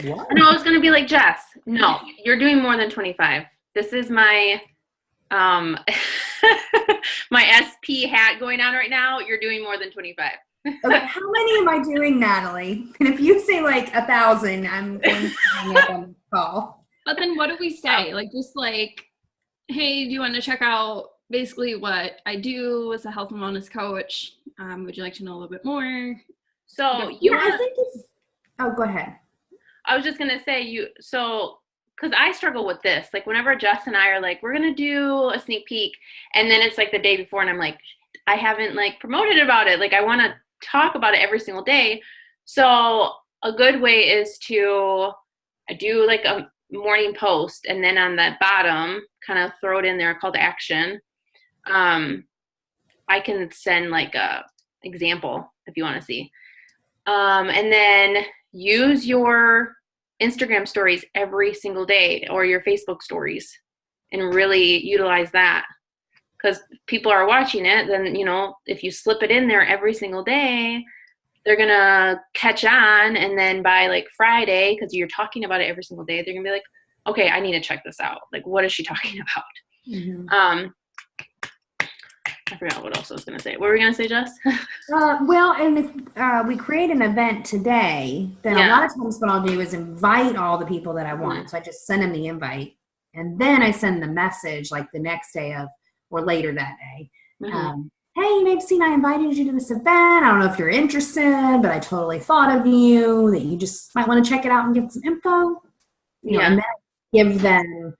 What? No, I was going to be like Jess. No, you're doing more than 25. This is my my SP hat going on right now. You're doing more than 25. Okay, how many am I doing, Natalie? And if you say like 1,000, I'm going to hang up on the call. But then what do we say? Like, just like, hey, do you want to check out basically what I do as a health and wellness coach? Would you like to know a little bit more? So I think it's, oh, go ahead. I was just going to say because I struggle with this. Like whenever Jess and I are like, we're going to do a sneak peek. And then it's like the day before and I'm like, I haven't like promoted about it. Like I want to talk about it every single day. So a good way is to do like a morning post and then on the bottom kind of throw it in there, call to action. I can send like a example if you want to see. And then use your Instagram stories every single day or your Facebook stories and really utilize that. Because people are watching it, then, if you slip it in there every single day, they're going to catch on. And then by like Friday, because you're talking about it every single day, they're going to be like, okay, I need to check this out. Like, what is she talking about? Mm-hmm. I forgot what else I was going to say. What were we going to say, Jess? Well, and if we create an event today, then a lot of times what I'll do is invite all the people that I want. Mm-hmm. So I just send them the invite. And then I send the message like the next day or later that day. Mm-hmm. Hey, maybe seen I invited you to this event. I don't know if you're interested, but I totally thought of you, that you just might want to check it out and get some info. You know, and then I give them,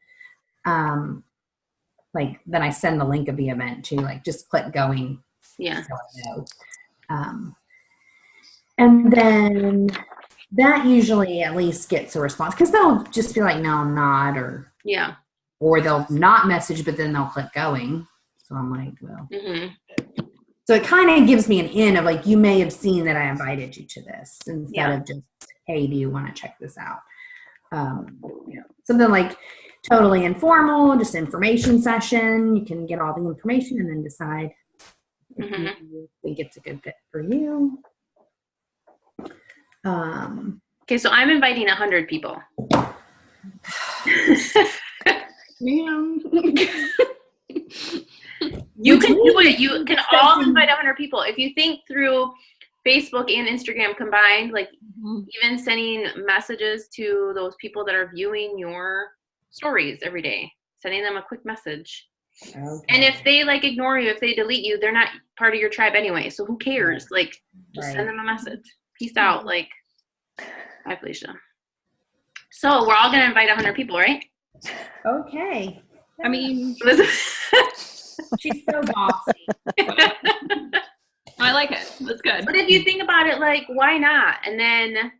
then I send the link of the event to like, just click going. Yeah. So I know. And then that usually at least gets a response because they'll just be like, no, I'm not, or they'll not message, but then they'll click going. So I'm like, well. Mm-hmm. So it kind of gives me an in of like, you may have seen that I invited you to this instead of just, hey, do you want to check this out? Something like totally informal, just information session. You can get all the information and then decide if you think it's a good fit for you. Okay, so I'm inviting 100 people. You can do it. You can all invite 100 people. If you think through Facebook and Instagram combined, like even sending messages to those people that are viewing your stories every day, sending them a quick message. Okay. And if they like ignore you, if they delete you, they're not part of your tribe anyway. So who cares? Like, just send them a message. Peace out. Like, bye, Felicia. So we're all going to invite 100 people, right? Okay. I mean, she's so bossy. I like it. That's good. But if you think about it, like, why not? And then,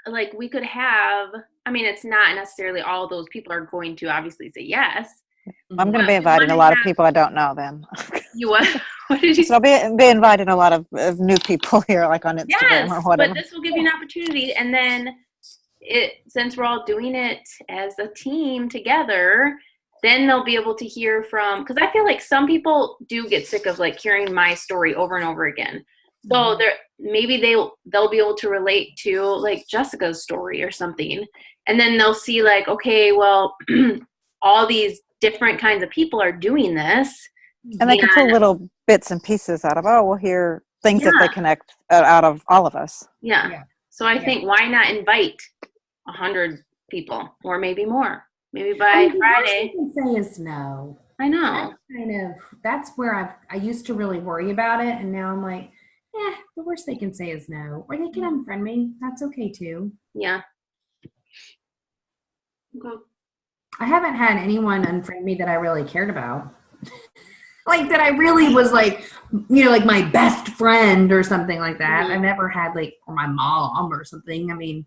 like, we could have, I mean, it's not necessarily all those people are going to obviously say yes. I'm going to be inviting a lot of people I don't know then. You what? What did you say? So I'll be inviting a lot of new people here, like on Instagram or whatever. But this will give you an opportunity. And then since we're all doing it as a team together, then they'll be able to hear from, because I feel like some people do get sick of like hearing my story over and over again. So maybe they'll be able to relate to like Jessica's story or something. And then they'll see like, okay, well, all these different kinds of people are doing this. And they can pull little bits and pieces out of, we'll hear things that they connect out of all of us. Yeah. So I think, why not invite 100 people or maybe more? Maybe by Friday. The worst they can say is no. I know. That's where I used to really worry about it. And now I'm like, the worst they can say is no. Or they can unfriend me. That's okay too. Yeah. Okay. I haven't had anyone unfriend me that I really cared about. Like that I really was like, like my best friend or something like that. I've never had like, or my mom or something. I mean,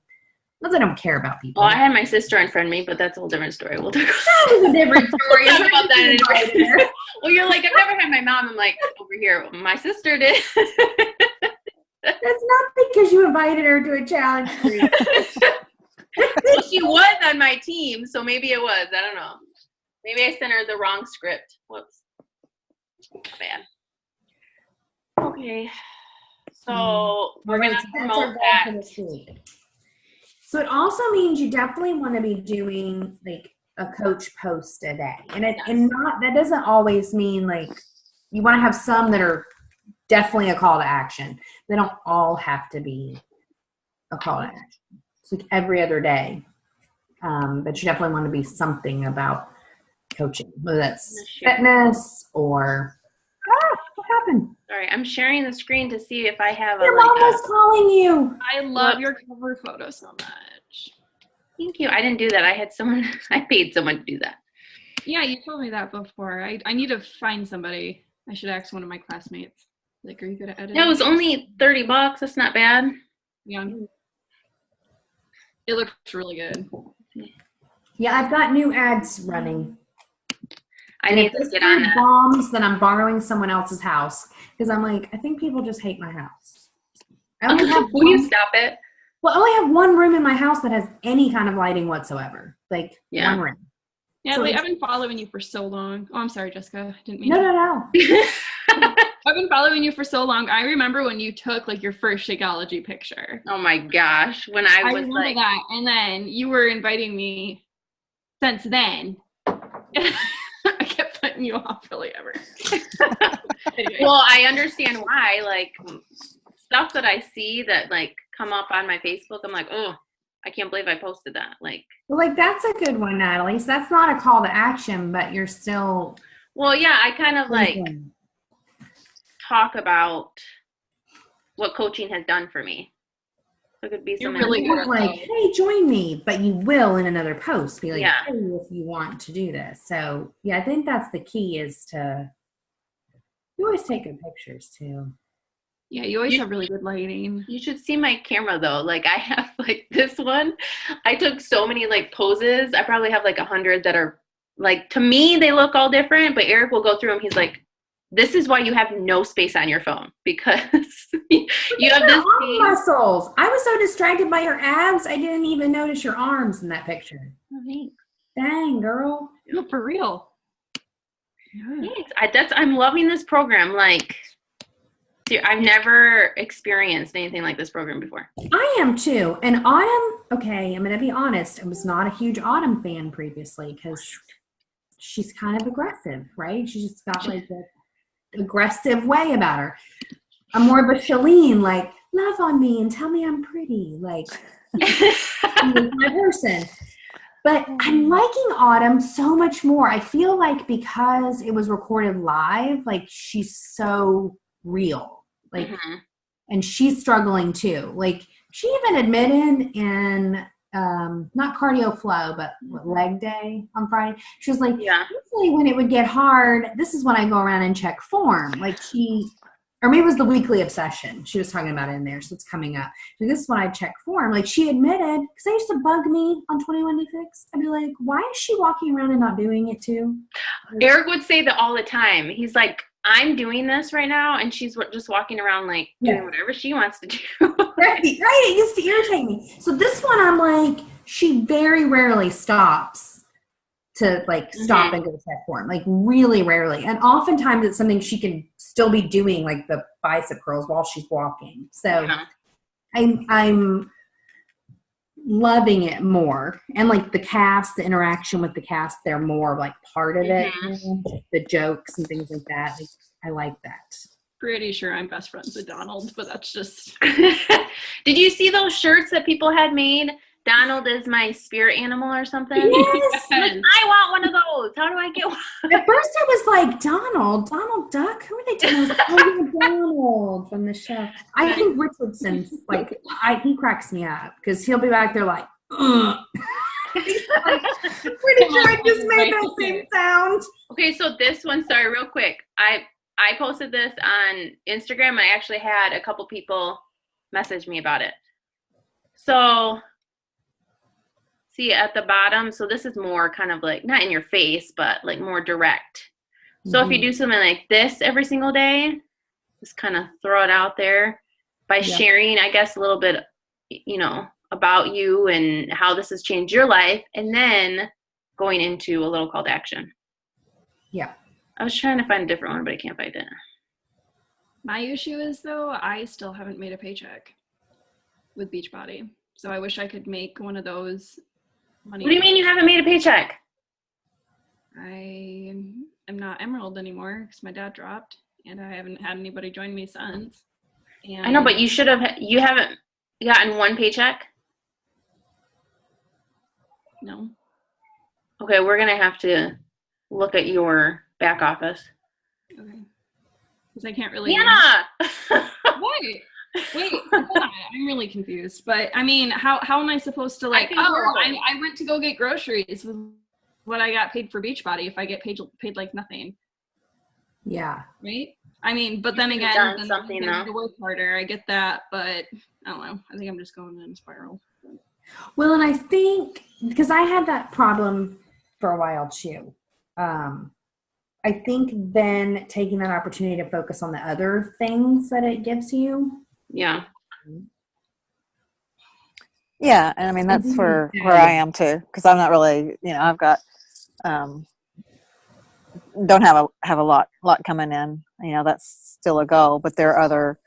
not that I don't care about people. Well, I had my sister unfriend me, but that's a whole different story. We'll talk a different story. We'll talk about that in a Well, you're like, I've never had my mom. I'm like, over here, my sister did. That's not because you invited her to a challenge group. Well, she was on my team, so maybe it was. I don't know. Maybe I sent her the wrong script. Whoops. Bad. Okay. So we're going to promote that. So it also means you definitely want to be doing like a coach post a day. And not that doesn't always mean like you want to have some that are definitely a call to action. They don't all have to be a call to action. It's like every other day. But you definitely want to be something about coaching, whether that's fitness or what happened? Sorry, I'm sharing the screen to see if I have your mom was calling you. I love your cover photo so much. Thank you. I didn't do that. I paid someone to do that. Yeah, you told me that before. I need to find somebody. I should ask one of my classmates. Like, are you good at editing? Yeah, it was only $30. That's not bad. Yeah. It looks really good. Yeah, I've got new ads running. I need to get on that. Bombs, then I'm borrowing someone else's house because I'm like, I think people just hate my house. Will you stop it? Well, I only have one room in my house that has any kind of lighting whatsoever. Like one room. Yeah, so I've been following you for so long. Oh, I'm sorry, Jessica. I didn't mean No. I've been following you for so long. I remember when you took like your first Shakeology picture. Oh my gosh. When I was remember that. And then you were inviting me since then. I kept putting you off really ever. Anyway. Well, I understand why. Like stuff that I see that like come up on my Facebook, I'm like, oh, I can't believe I posted that. Like that's a good one, Natalie. So that's not a call to action, but you're still. Well, yeah, I kind of like talk about what coaching has done for me. So it could be something really like, hey, join me, but you will in another post be like, hey, if you want to do this. So yeah, I think that's the key is to you always take good pictures too. Yeah, you always have really good lighting. You should see my camera though. Like I have like this one. I took so many like poses. I probably have like 100 that are like, to me, they look all different, but Eric will go through them. He's like, this is why you have no space on your phone because you have this arm muscles. I was so distracted by your abs, I didn't even notice your arms in that picture. Oh, thanks. Dang, girl. No, for real. Thanks. I'm loving this program. Like, I've never experienced anything like this program before. I am too. And Autumn, okay, I'm going to be honest. I was not a huge Autumn fan previously because she's kind of aggressive, right? She's just got like the aggressive way about her. I'm more of a Shalene, like, love on me and tell me I'm pretty. Like, she's my person. But I'm liking Autumn so much more. I feel like because it was recorded live, like, she's so real. Like, and she's struggling too. Like, she even admitted in not cardio flow, but leg day on Friday. She was like, usually when it would get hard, this is when I go around and check form. Like or maybe it was the weekly obsession. She was talking about it in there, so it's coming up. So this is when I check form. Like she admitted, because they used to bug me on 21 Day Fix. I'd be like, why is she walking around and not doing it too? Eric would say that all the time. He's like, I'm doing this right now, and she's just walking around like doing whatever she wants to do. Right. It used to irritate me. So this one, I'm like, she very rarely stops to like stop and go check for him, like really rarely. And oftentimes it's something she can still be doing, like the bicep curls while she's walking. So I'm loving it more. And like the cast, the interaction with the cast, they're more like part of it. The jokes and things like that. Like, I like that. Pretty sure I'm best friends with Donald, but that's just. Did you see those shirts that people had made? Donald is my spirit animal or something? Yes. Like, I want one of those. How do I get one? At first I was like, Donald Duck? Who are they doing? I was like, oh, Donald from the show. I think Richardson's like, he cracks me up because he'll be back there like, ugh. He's like, I'm pretty sure I just made that same sound. Okay, so this one, sorry, real quick. I posted this on Instagram. I actually had a couple people message me about it. So see at the bottom, so this is more kind of like, not in your face, but like more direct. So if you do something like this every single day, just kind of throw it out there by sharing, I guess, a little bit, you know, about you and how this has changed your life, and then going into a little call to action. Yeah. I was trying to find a different one, but I can't find it. My issue is, though, I still haven't made a paycheck with Beachbody. So I wish I could make one of those money. What do you mean you haven't made a paycheck? I am not Emerald anymore because my dad dropped, and I haven't had anybody join me since. And I know, but you haven't gotten one paycheck? No. Okay, we're going to have to look at your back office. Okay. Because I can't really. Anna! Wait, hold on. I'm really confused. But I mean, how am I supposed to like? I went to go get groceries with what I got paid for Beachbody. If I get paid like nothing. Yeah. Right. I mean, but then again, I have to work harder. I get that, but I don't know. I think I'm just going in a spiral. Well, and I think because I had that problem for a while too. I think then taking that opportunity to focus on the other things that it gives you. Yeah. Yeah. And I mean, that's where I am too. Cause I'm not really, you know, I've got, don't have a lot coming in, you know, that's still a goal, but there are other,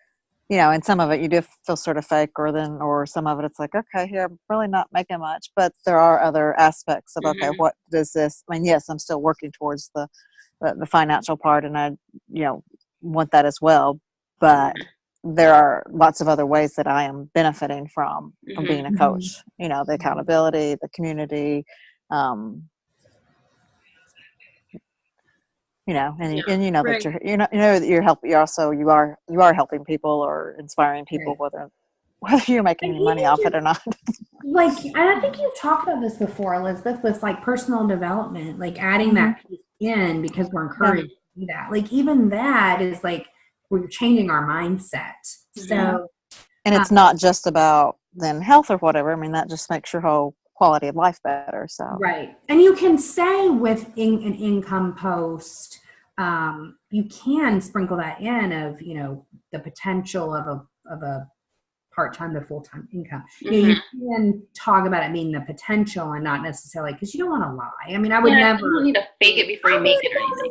you know, and some of it you do feel sort of fake or some of it, it's like, okay, here, I'm really not making much, but there are other aspects of, okay, what does this, I mean, yes, I'm still working towards the financial part, and I, you know, want that as well. But there are lots of other ways that I am benefiting from being a coach. You know, the accountability, the community, you know, and you know that you are helping people or inspiring people, whether you're making any money off it or not. Like, and I think you've talked about this before, Elizabeth, with like personal development, like adding that piece in because we're encouraged to do that. Like even that is like we're changing our mindset. So, and it's not just about then health or whatever. I mean, that just makes your whole quality of life better. So right, and you can say with an income post, you can sprinkle that in of, you know, the potential of a part-time to full-time income. You can talk about it being the potential and not necessarily, because you don't want to lie. I mean, I would never. You don't need to fake it before you make it or anything.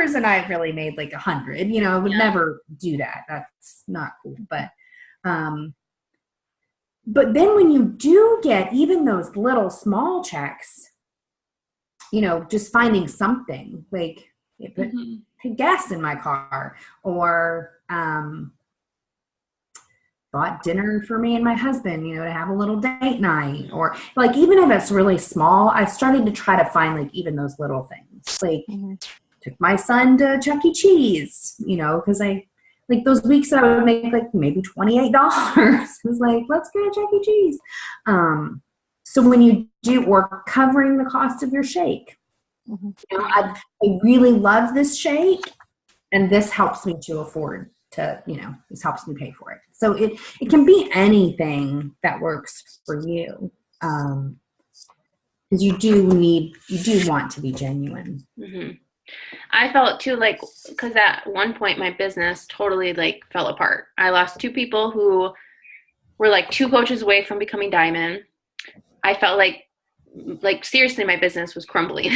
$1,000 and I've really made like 100. You know, I would never do that. That's not cool. But then when you do get even those little small checks, you know, just finding something like put gas in my car, or bought dinner for me and my husband, you know, to have a little date night, or like, even if it's really small, I started to try to find like even those little things, like took my son to Chuck E. Cheese, you know, cause I like those weeks that I would make like maybe $28. It was like, let's go to Chuck E. Cheese. So when you do, or covering the cost of your shake, you know, I really love this shake and this helps me to afford to, you know, this helps me pay for it. So it can be anything that works for you. Because you do want to be genuine. I felt too, like, because at one point my business totally like fell apart. I lost 2 people who were like 2 coaches away from becoming diamond. I felt like like seriously, my business was crumbling.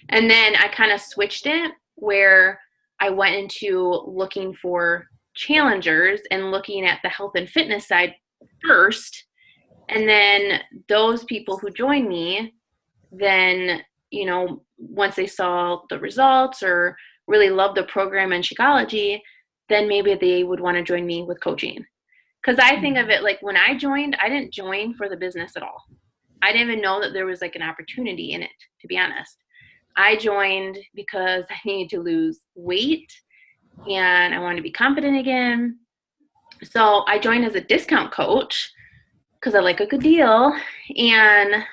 And then I kind of switched it where I went into looking for challengers and looking at the health and fitness side first. And then those people who joined me, then, you know, once they saw the results or really loved the program and Shakeology, then maybe they would want to join me with coaching. Because I think of it like when I joined, I didn't join for the business at all. I didn't even know that there was like an opportunity in it, to be honest. I joined because I needed to lose weight and I wanted to be confident again. So I joined as a discount coach because I like a good deal. And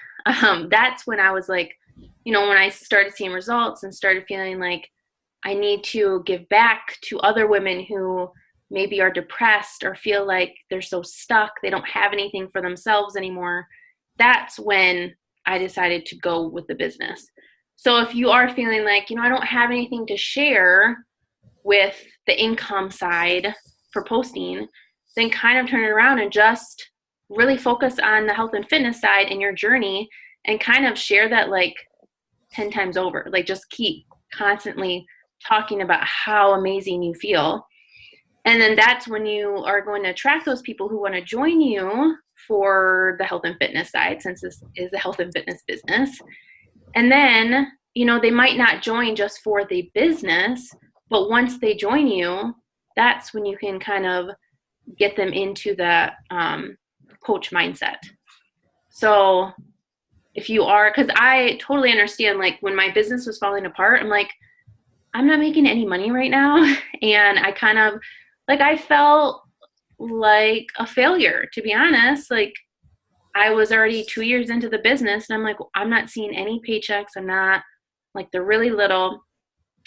that's when I was like, you know, when I started seeing results and started feeling like I need to give back to other women who maybe are depressed or feel like they're so stuck, they don't have anything for themselves anymore. That's when I decided to go with the business. So if you are feeling like, you know, I don't have anything to share with the income side for posting, then kind of turn it around and just really focus on the health and fitness side in your journey and kind of share that like 10 times over. Like just keep constantly talking about how amazing you feel. And then that's when you are going to attract those people who want to join you for the health and fitness side, since this is a health and fitness business. And then, you know, they might not join just for the business, but once they join you, that's when you can kind of get them into the coach mindset. So if you are, because I totally understand, like when my business was falling apart, I'm like, I'm not making any money right now. And I kind of, like, I felt like a failure, to be honest. Like I was already 2 years into the business and I'm like, I'm not seeing any paychecks. I'm not, like, they're really little.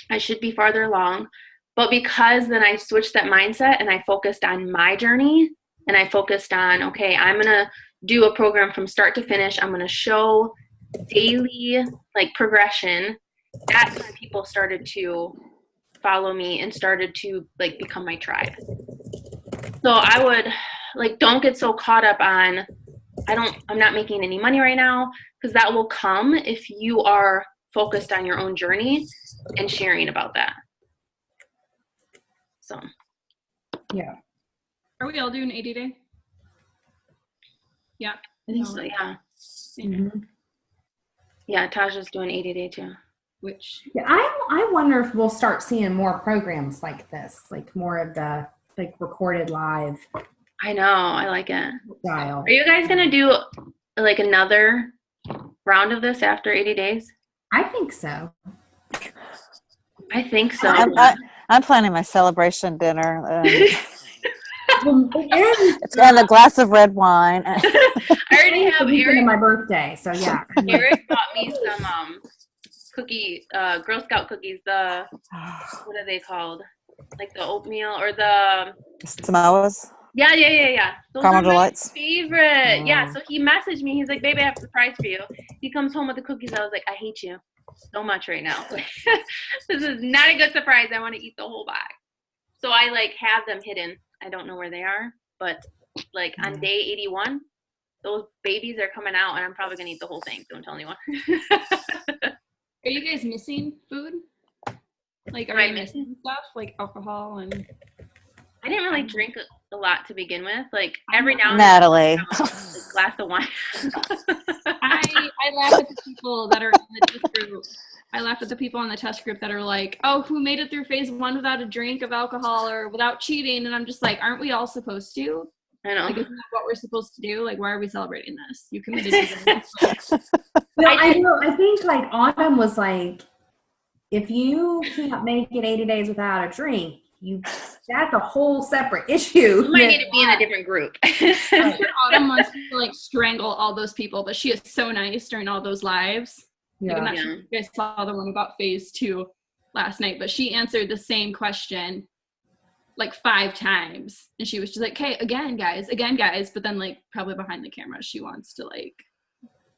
I should be farther along. But because then I switched that mindset and I focused on my journey and I focused on, okay, I'm going to do a program from start to finish. I'm going to show daily like progression. That's when people started to follow me and started to like become my tribe. So I would like, don't get so caught up on, I'm not making any money right now, because that will come if you are focused on your own journey and sharing about that. So, Yeah. Are we all doing 80 day? Yeah. I think so, yeah. Mm-hmm. Yeah, Tasha's doing 80 day too. Which Yeah, I wonder if we'll start seeing more programs like this, like more of the like recorded live I know, I like it. style. Are you guys gonna do like another round of this after 80 days? I think so. I think so. I'm planning my celebration dinner. It's And a glass of red wine. I already have Eric. My birthday, so yeah. Eric bought me some cookie, Girl Scout cookies. The what are they called? Like the oatmeal or the Samoas. Yeah. Those Caramel are my Delights. favorite. Yeah. So he messaged me. He's like, "Baby, I have a surprise for you." He comes home with the cookies. I was like, "I hate you so much right now. This is not a good surprise. I want to eat the whole bag." So I like have them hidden. I don't know where they are, but like on day 81, those babies are coming out, and I'm probably gonna eat the whole thing. Don't tell anyone. are you guys missing food? Like, are you missing stuff like alcohol and? I didn't really drink a lot to begin with. Like every now and Natalie. then, a glass of wine. I laugh at the people that are in the test group. I laugh at the people in the test group that are like, "Oh, who made it through phase 1 without a drink of alcohol or without cheating?" And I'm just like, "Aren't we all supposed to? I know. Like, isn't that what we're supposed to do? Like, why are we celebrating this? You committed to this." No, I think like Autumn was like, if you can't make it 80 days without a drink, that's a whole separate issue. You might need to be in a different group. Autumn wants to like strangle all those people, but she is so nice during all those lives. Yeah. Like, I'm not sure if you guys saw the one about phase 2 last night, but she answered the same question like 5 times, and she was just like, "Okay, again guys," but then like probably behind the camera she wants to like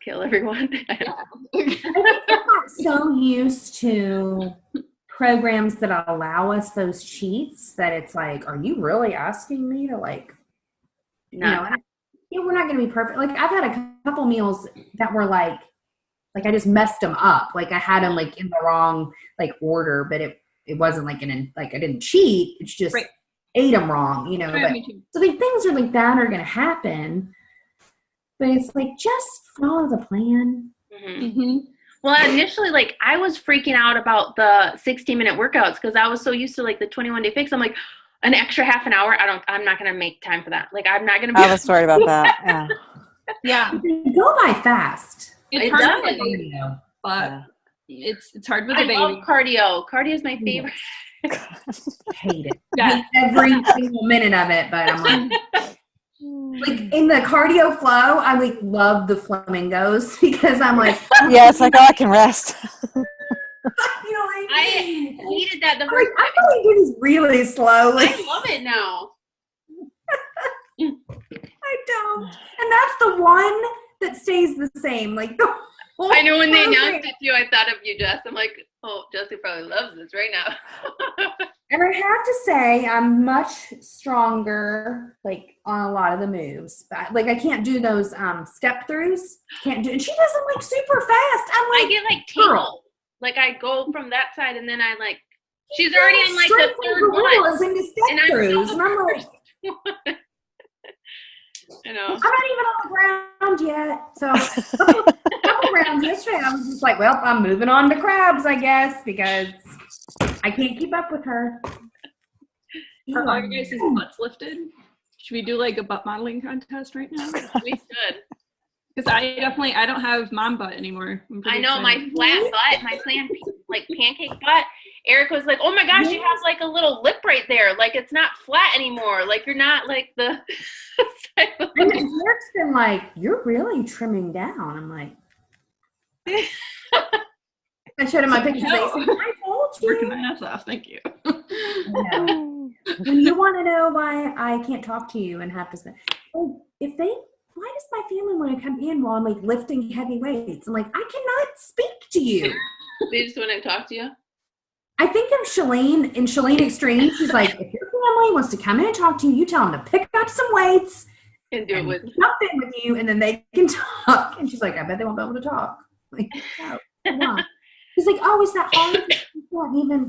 kill everyone. Yeah. I got so used to programs that allow us those cheats that it's like, are you really asking me to like, No. we're not going to be perfect. Like I've had a couple meals that were like like I just messed them up. Like I had them like in the wrong like order, but it wasn't like like I didn't cheat. It's just ate them wrong, you know. Right, But me too. so like things are like that are gonna happen. But it's like just follow the plan. Well, initially, like I was freaking out about the 60-minute workouts because I was so used to like the 21-day fix. I'm like, an extra half an hour. I'm not gonna make time for that. Like I'm not gonna. I was worried about that. Yeah. Yeah. They go by fast. It's It hard does. with a baby, but it's hard with I a baby. love cardio. Cardio is my favorite. Hate it. Yeah. Hate every single minute of it. But I'm like in the cardio flow, I like love the flamingos because I'm like, Yeah, it's like, oh, I can rest. you know, like, I hated that the I'm first like, I really do this really slowly. I love it now. I don't. And that's the one that stays the same. Like the whole I know when they program. announced it to you, I thought of you, Jess. I'm like, oh, Jessie probably loves this right now. And I have to say, I'm much stronger, like on a lot of the moves. But, like I can't do those step throughs. Can't do. And she does them like super fast. I'm like, I get like tangled. Like I go from that side, and then I like. She's already on like the third one. Into step And I'm throughs, so and I'm like, I know. I'm not even on the ground yet. So a couple rounds yesterday, I was just like, well, I'm moving on to crabs, I guess, because I can't keep up with her. Are all your guys' butts lifted? Should we do like a butt modeling contest right now? We should. Because I don't have mom butt anymore. I know my flat butt, my like pancake butt. Eric was like, "Oh my gosh, you have like a little lip right there. Like it's not flat anymore. Like you're not like the." And Eric's been like, "You're really trimming down." I'm like, I showed him my pictures. No. I told you. Working my ass off. Thank you. When you want to know why I can't talk to you and have to spend, why does my family want to come in while I'm like lifting heavy weights? I'm like, I cannot speak to you. They just want to talk to you. I think of Shalene in Shalene Extreme. She's like, if your family wants to come in and talk to you, you tell them to pick up some weights And do it with. jump in with you, and then they can talk. And she's like, I bet they won't be able to talk. Like, no, come on. She's like, oh, is that hard?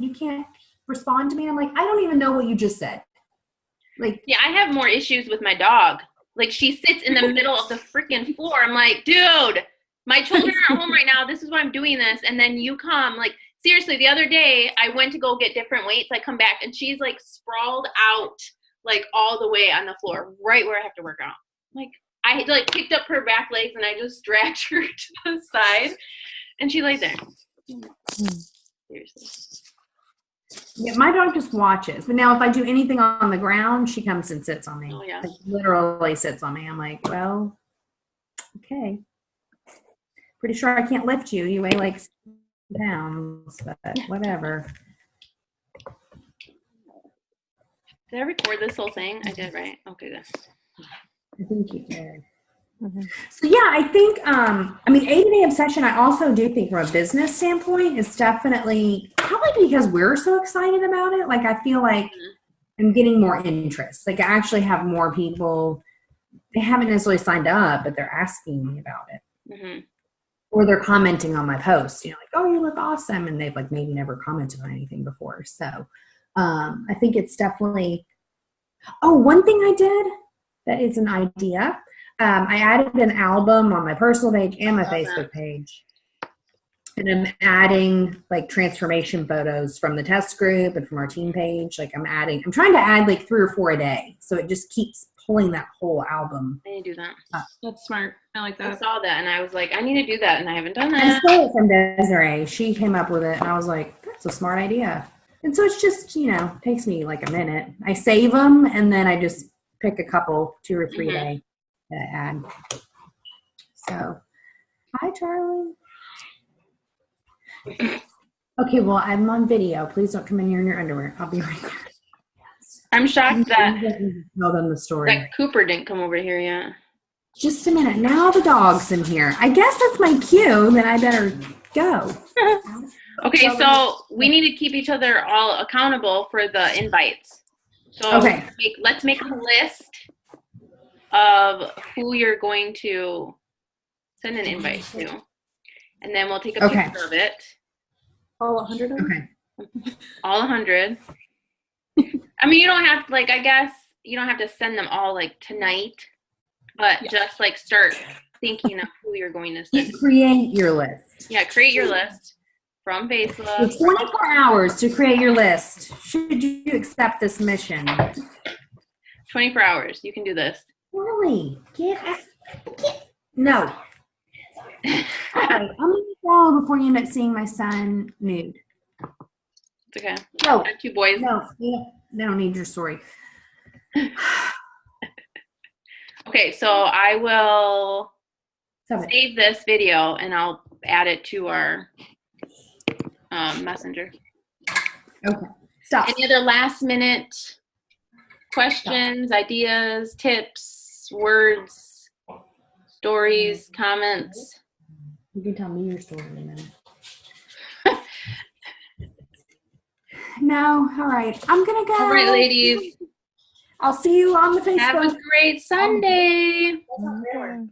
You can't respond to me. I'm like, I don't even know what you just said. Like, Yeah, I have more issues with my dog. Like she sits in the middle of the freaking floor. I'm like, dude, my children are at home right now. This is why I'm doing this. And then you come. Like seriously, the other day I went to go get different weights. I come back and she's like sprawled out, like all the way on the floor, right where I have to work out. Like I like picked up her back legs and I just dragged her to the side, and she laid there. Seriously. yeah, my dog just watches. But now if I do anything on the ground, she comes and sits on me. Oh, yeah. Like, literally sits on me. I'm like, well, okay. Pretty sure I can't lift you. You weigh like 6 pounds, but whatever. Did I record this whole thing? I did, right? Okay, good. I think you did. So yeah, I think, 80-day obsession, I also do think from a business standpoint is definitely probably because we're so excited about it. Like I feel like I'm getting more interest. Like I actually have more people, they haven't necessarily signed up, but they're asking me about it. Or they're commenting on my posts, like, oh, you look awesome. And they've like maybe never commented on anything before. So I think it's definitely, one thing I did that is an idea. I added an album on my personal page and my Facebook page. And I'm adding like transformation photos from the test group and from our team page. Like I'm trying to add like 3 or 4 a day. So it just keeps pulling that whole album. I need to do that. That's smart. I like that. I saw that and I was like, I need to do that, and I haven't done I that. stole it from Desiree. She came up with it and I was like, that's a smart idea. And so it's just, takes me like a minute. I save them and then I just pick a couple, 2 or 3 a day that I add. So, hi, Charlie. Okay, well, I'm on video. Please don't come in here in your underwear. I'll be right back. I'm shocked that Tell them the story. that Cooper didn't come over here yet. Just a minute. Now the dog's in here. I guess that's my cue. Then I better go. Okay, so we need to keep each other all accountable for the invites. So Okay. let's make a list of who you're going to send an invite to. and then we'll take a Okay. picture of it. All 100 of them? Okay. All 100. I mean, you don't have to, like, I guess you don't have to send them all like tonight, but just like start thinking of who you're going to send. Create your list. Yeah, create your list from Facebook. It's 24 hours to create your list. Should you accept this mission? 24 hours. You can do this. Really? No. All right, I'm gonna go before you end up seeing my son nude. It's okay. No. I have 2 boys. No, they don't need your story. Okay, so I will Stop it. save this video and I'll add it to our messenger. Okay. Stop. Any other last minute questions, ideas, tips, words, stories, comments? You can tell me your story in a minute. No, all right. I'm gonna go. All right, ladies. I'll see you on the Facebook. Have a great Sunday. Okay.